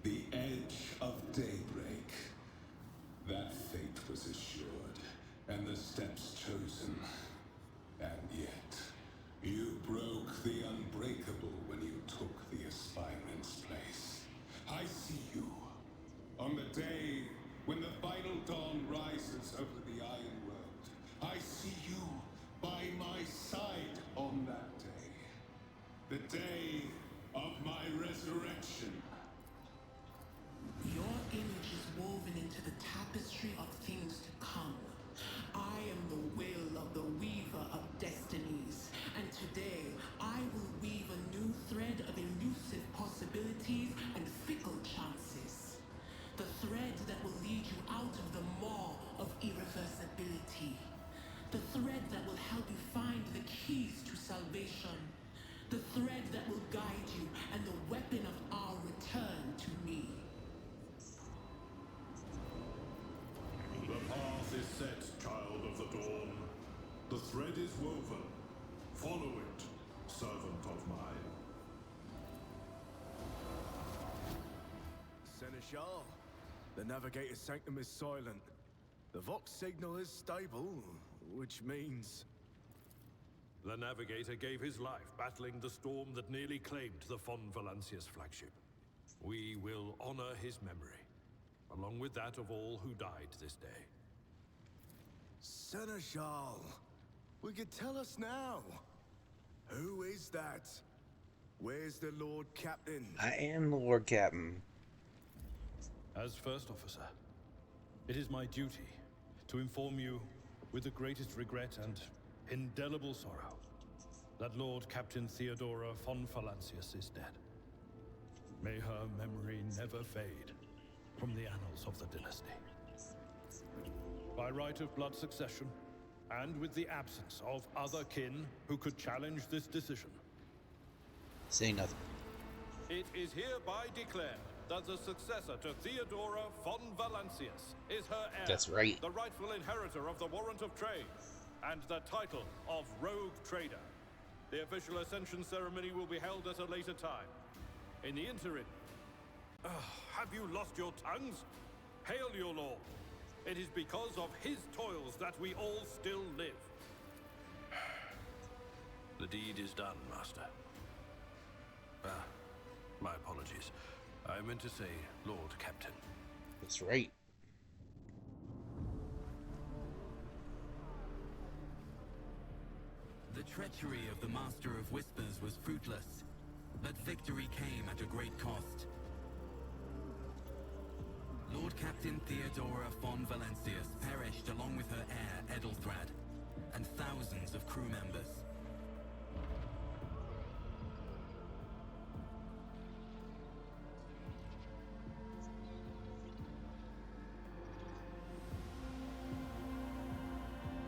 the edge of daybreak. That fate was assured, and the steps chosen. And yet, you broke the unbreakable when you took the aspirant's place. I see you. On the day when the final dawn rises over the Iron World, I see you by my side on that day. The day of my resurrection. Your image is woven into the tapestry of things to come. I am the will of the weaver of destinies, and today I will weave a new thread of elusive possibilities and fickle chances. The thread that will lead you out of the maw of irreversibility. The thread that will help you find the keys to salvation. The thread that will guide you and the weapon of our Seneschal. The Navigator's sanctum is silent. The Vox signal is stable, which means... The Navigator gave his life battling the storm that nearly claimed the Von Valancius flagship. We will honor his memory, along with that of all who died this day. Seneschal, will you tell us now? Who is that? Where's the Lord Captain? I am the Lord Captain. As First Officer, it is my duty to inform you, with the greatest regret and indelible sorrow, that Lord Captain Theodora von Valancius is dead. May her memory never fade from the annals of the dynasty. By right of blood succession, and with the absence of other kin who could challenge this decision, Say nothing. it is hereby declared that the successor to Theodora von Valancius is her heir. That's right. The rightful inheritor of the warrant of trade, and the title of Rogue Trader. The official ascension ceremony will be held at a later time. In the interim... have you lost your tongues? Hail your lord. It is because of his toils that we all still live. The deed is done, Master. My apologies. I meant to say Lord Captain. That's right. The treachery of the Master of Whispers was fruitless, but victory came at a great cost. Lord Captain Theodora von Valancius perished along with her heir, Edelthrad, and thousands of crew members.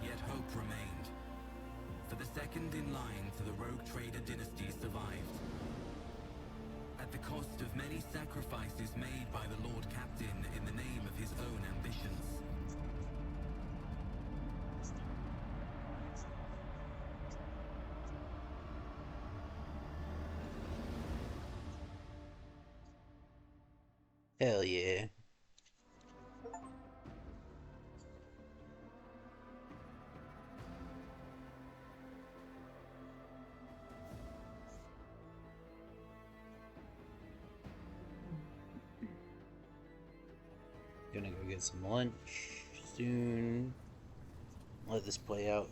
Yet hope remained, for the second in line to the Rogue Trader dynasty survived. At the cost of many sacrifices made by the Lord Captain in the name of his own ambitions. Hell yeah. Gonna go get some lunch soon. Let this play out.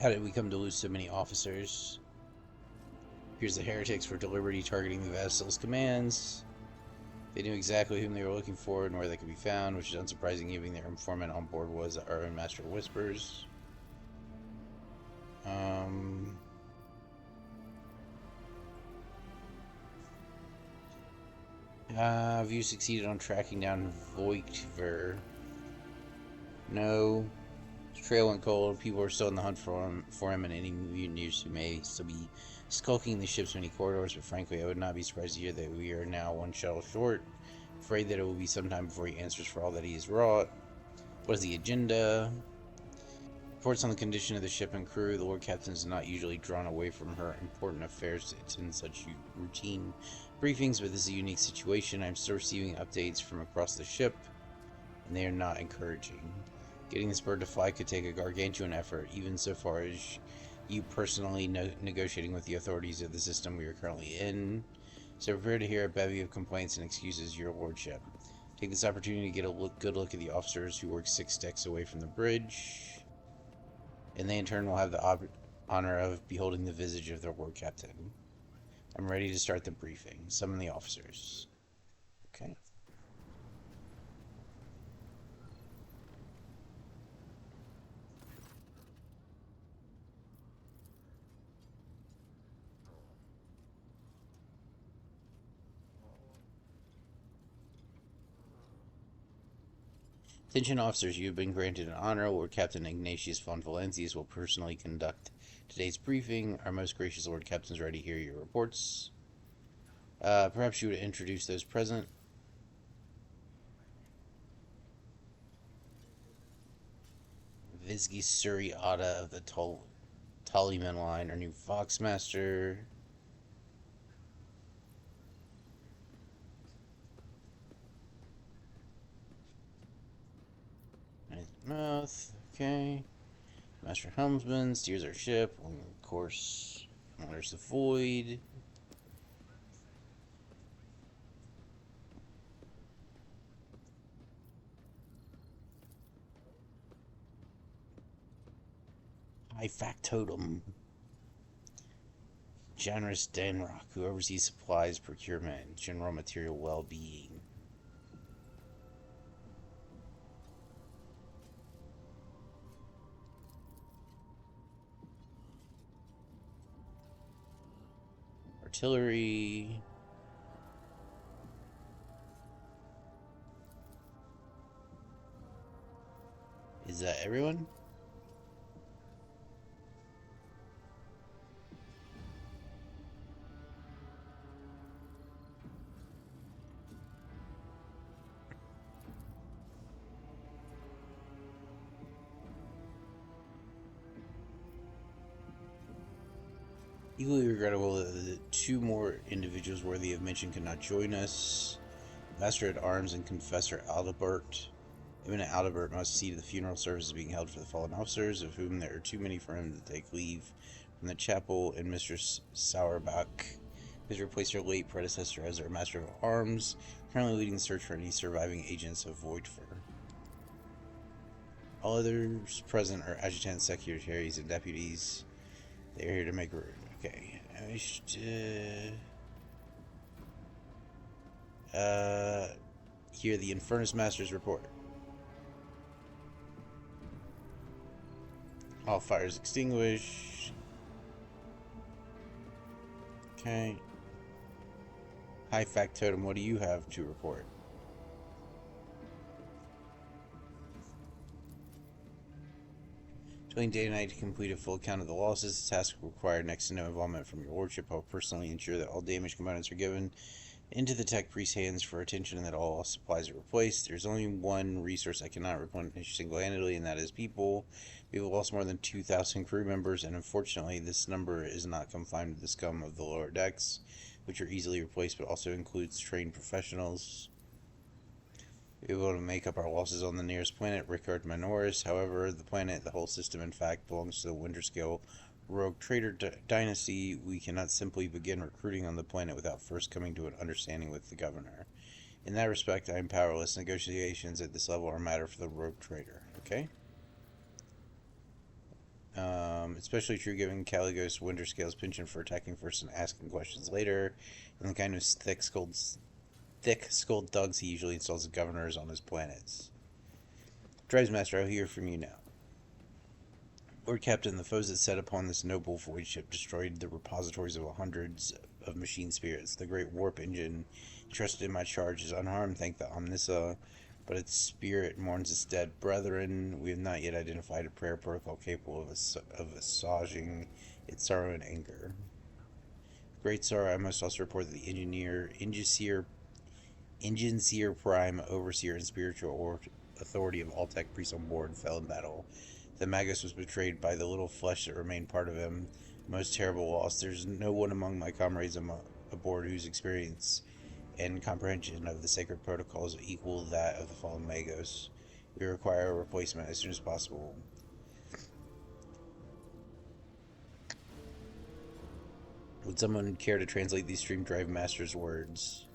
How did we come to lose so many officers? Here's the heretics for deliberately targeting the Vassal's commands. They knew exactly whom they were looking for and where they could be found, which is unsurprising given their informant on board was our own Master of Whispers. Have you succeeded on tracking down Voigtver? No. His trail went cold. People are still in the hunt for him and any mutineers who may still be skulking in the ship's many corridors, but frankly, I would not be surprised to hear that we are now one shuttle short. Afraid that it will be some time before he answers for all that he has wrought. What is the agenda? Reports on the condition of the ship and crew. The Lord Captain is not usually drawn away from her important affairs to attend such routine briefings, but this is a unique situation. I'm still receiving updates from across the ship, and they are not encouraging. Getting this bird to fly could take a gargantuan effort, even so far as you personally negotiating with the authorities of the system we are currently in. So prepare to hear a bevy of complaints and excuses, your lordship. Take this opportunity to get a good look at the officers who work 6 decks away from the bridge, and they in turn will have the honor of beholding the visage of their Lord Captain. I'm ready to start the briefing. Summon the officers. Okay. Attention officers, you have been granted an honor. Lord Captain Ignatius von Valencius will personally conduct today's briefing. Our most gracious Lord Captain is ready to hear your reports. Perhaps you would introduce those present. Visgi Suri Ada of the Tollyman line, our new Foxmaster. Mouth, okay. Master Helmsman steers our ship on the course. There's the void. High Factotum. Generous Danrock, who oversees supplies, procurement, and general material well-being. Artillery. Is that everyone? Equally regrettable that the two more individuals worthy of mention could not join us. Master at Arms and Confessor Aldebert. Eminent Aldebert must see to the funeral services being held for the fallen officers, of whom there are too many for him to take leave from the chapel, and Mistress Sauerbach has replaced her late predecessor as our Master of Arms, currently leading the search for any surviving agents of Voidfur. All others present are adjutants, secretaries, and deputies. They are here to make room. Okay. Hear the Infernus Master's report. All fires extinguished. Okay. High Factotum, what do you have to report? Toiling day and night to complete a full count of the losses. The task required next to no involvement from your lordship. I'll personally ensure that all damaged components are given into the tech priest's hands for attention and that all supplies are replaced. There's only one resource I cannot replenish single-handedly, and that is people. We have lost more than 2,000 crew members, and unfortunately this number is not confined to the scum of the lower decks, which are easily replaced, but also includes trained professionals. We were able to make up our losses on the nearest planet, Rickard Minoris. However, the planet, the whole system, in fact, belongs to the Winterscale rogue trader dynasty. We cannot simply begin recruiting on the planet without first coming to an understanding with the governor. In that respect, I am powerless. Negotiations at this level are a matter for the rogue trader. Okay? Especially true given Caligos Winterscale's penchant for attacking first and asking questions later, and the kind of thick-skulled thugs he usually installs as governors on his planets. Drivesmaster, I'll hear from you now. Lord Captain, the foes that set upon this noble void ship destroyed the repositories of hundreds of machine spirits. The great warp engine trusted in my charge is unharmed, thank the Omnissa, but its spirit mourns its dead brethren. We have not yet identified a prayer protocol capable of assuaging its sorrow and anger. Great sorrow, I must also report that the Engineer Prime, Overseer, and Spiritual Authority of all tech priests on board fell in battle. The Magus was betrayed by the little flesh that remained part of him. A most terrible loss. There's no one among my comrades aboard whose experience and comprehension of the sacred protocols equal that of the fallen Magos. We require a replacement as soon as possible. Would someone care to translate these Stream Drive Master's words?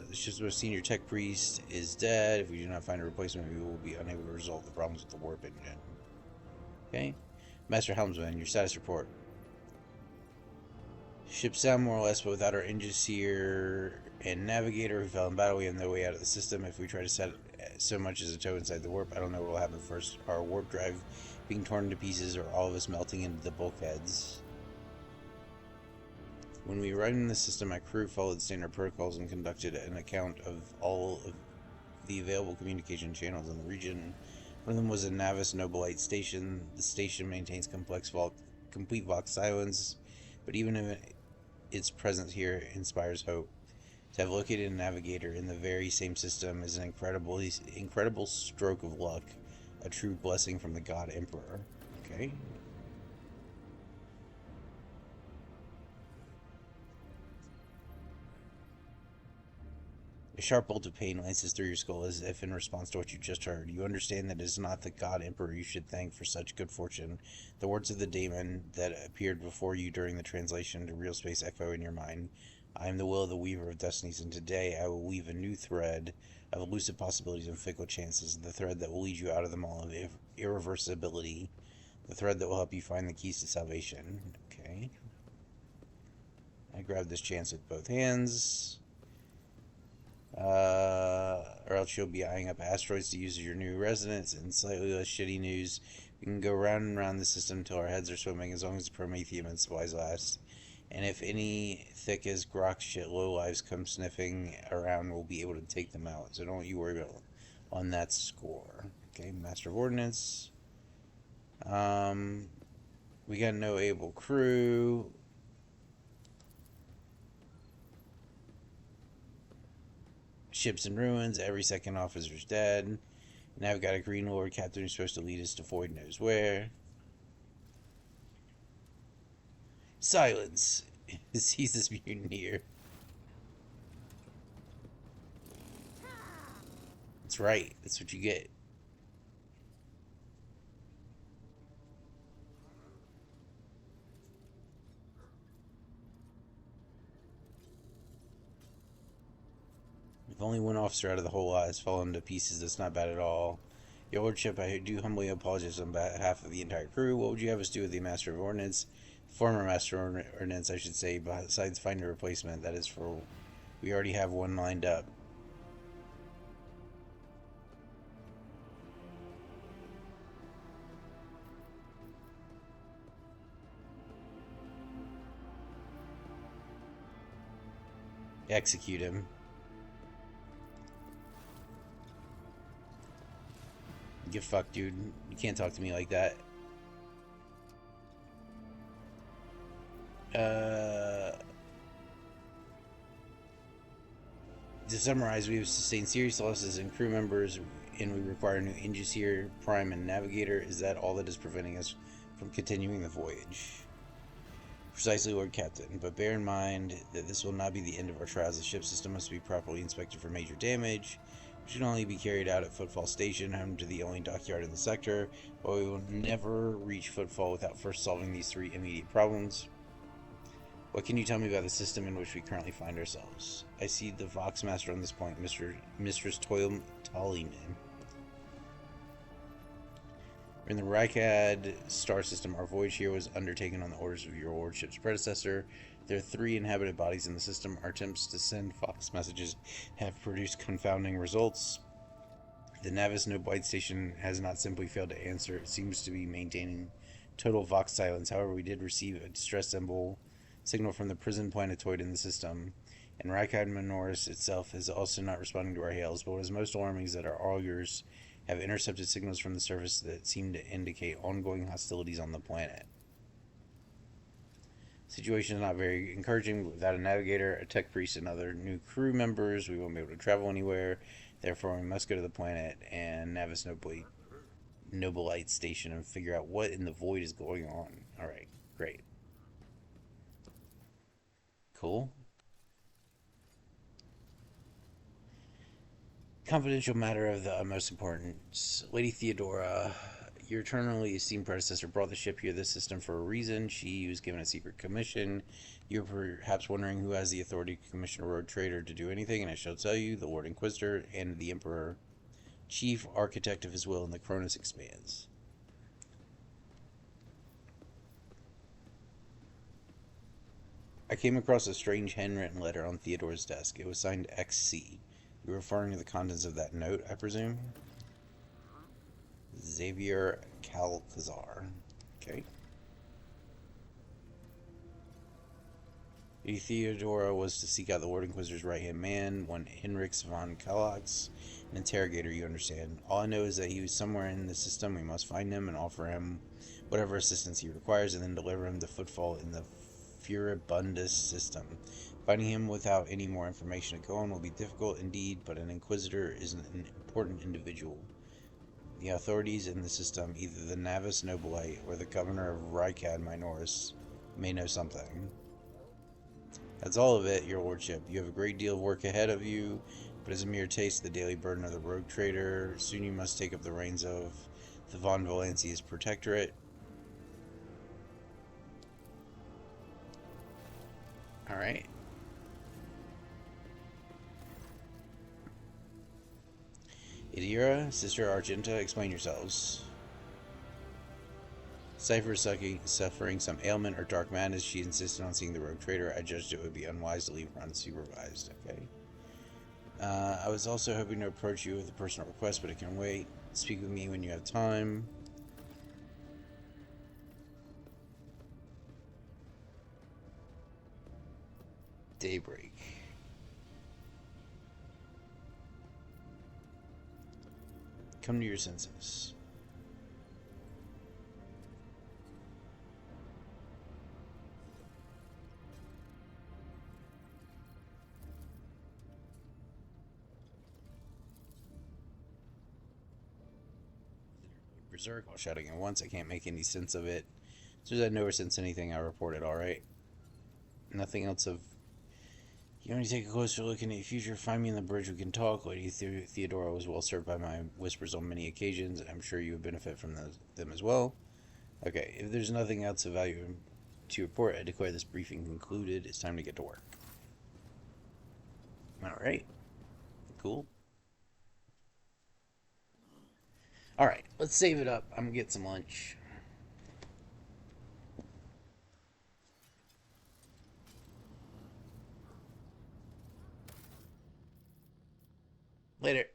The ship's most senior tech priest is dead. If we do not find a replacement, we will be unable to resolve the problems with the warp engine. Okay. Master Helmsman, your status report. Ship sound more or less, but without our engineer and navigator who fell in battle, we have no way out of the system. If we try to set so much as a toe inside the warp, I don't know what will happen first. Our warp drive being torn to pieces, or all of us melting into the bulkheads. When we arrived in the system, my crew followed standard protocols and conducted an account of all the available communication channels in the region. One of them was a Navis Nobilite station. The station maintains complete Vox silence, but even if its presence here inspires hope. To have located a navigator in the very same system is an incredible stroke of luck, a true blessing from the God Emperor. Okay. A sharp bolt of pain lances through your skull as if in response to what you just heard. You understand that it is not the God Emperor you should thank for such good fortune. The words of the daemon that appeared before you during the translation to real space echo in your mind. I am the will of the Weaver of Destinies, and today I will weave a new thread of elusive possibilities and fickle chances, the thread that will lead you out of the maw of irreversibility, the thread that will help you find the keys to salvation. Okay. I grab this chance with both hands. Or else you'll be eyeing up asteroids to use as your new residence. And slightly less shitty news, we can go round and round the system until our heads are swimming, as long as the Prometheum and supplies last. And if any thick as grok shit lowlives come sniffing around, we'll be able to take them out. So don't you worry about on that score. Okay, Master of Ordnance. We got no able crew. Ship's in ruins. Every second officer's dead. Now we've got a Green Lord captain who's supposed to lead us to Void knows where. Silence. Sees this mutineer. That's right. That's what you get. If only one officer out of the whole lot has fallen to pieces, that's not bad at all. Your Lordship, I do humbly apologize on behalf of the entire crew. What would you have us do with the Master of Ordnance? Former Master of Ordnance, I should say, besides find a replacement. That is for... We already have one lined up. Execute him. Get fucked, dude. You can't talk to me like that. To summarize, we have sustained serious losses in crew members, and we require new engines here, prime and navigator. Is that all that is preventing us from continuing the voyage? Precisely, Lord Captain, but bear in mind that this will not be the end of our trials. The ship system must be properly inspected for major damage, which can only be carried out at Footfall Station, home to the only dockyard in the sector, but we will never reach Footfall without first solving these three immediate problems. What can you tell me about the system in which we currently find ourselves? I see the Vox Master on this point, Mistress Tollyman. We're in the Rykad star system. Our voyage here was undertaken on the orders of your Lordship's predecessor. There are 3 inhabited bodies in the system. Our attempts to send Vox messages have produced confounding results. The Navis Nobilite station has not simply failed to answer. It seems to be maintaining total Vox silence. However, we did receive a distress signal from the prison planetoid in the system, and Rykad Minoris itself is also not responding to our hails. But what is most alarming is that our augurs have intercepted signals from the surface that seem to indicate ongoing hostilities on the planet. The situation is not very encouraging. Without a navigator, a tech priest, and other new crew members, we won't be able to travel anywhere. Therefore, we must go to the planet and Navis Nobilite station and figure out what in the void is going on. Alright, great. Cool. Confidential matter of the utmost importance. Lady Theodora, your eternally esteemed predecessor brought the ship here, this system, for a reason. She was given a secret commission. You're perhaps wondering who has the authority to commission a rogue trader to do anything, and I shall tell you, the Lord Inquisitor and the Emperor, chief architect of his will, and the Cronus expands. I came across a strange handwritten letter on Theodora's desk. It was signed XC. You're referring to the contents of that note, I presume? Xavier Calcazar. Okay. Lady Theodora was to seek out the Lord Inquisitor's right-hand man, one Henrix von Kallax, an interrogator, you understand. All I know is that he was somewhere in the system. We must find him and offer him whatever assistance he requires, and then deliver him to Footfall in the Furibundus system. Finding him without any more information to go on will be difficult indeed, but an Inquisitor is an important individual. The authorities in the system, either the Navis Nobilite or the Governor of Rykad Minoris, may know something. That's all of it, your lordship. You have a great deal of work ahead of you, but as a mere taste of the daily burden of the rogue trader, soon you must take up the reins of the Von Valancia's protectorate. Alright. Idira, Sister Argenta, explain yourselves. Cypher is suffering some ailment or dark madness. She insisted on seeing the rogue trader. I judged it would be unwise to leave her unsupervised. Okay. I was also hoping to approach you with a personal request, but it can wait. Speak with me when you have time. Daybreak. Come to your senses. Berserk, all shouting at once. I can't make any sense of it. As soon as I know or sense anything, I report it, alright? Nothing else of... You only take a closer look into the future. Find me in the bridge, we can talk. Lady Theodora was well served by my whispers on many occasions, and I'm sure you would benefit from them as well. Okay, if there's nothing else of value to report, I declare this briefing concluded. It's time to get to work. Alright. Cool. Alright, let's save it up. I'm gonna get some lunch. Later.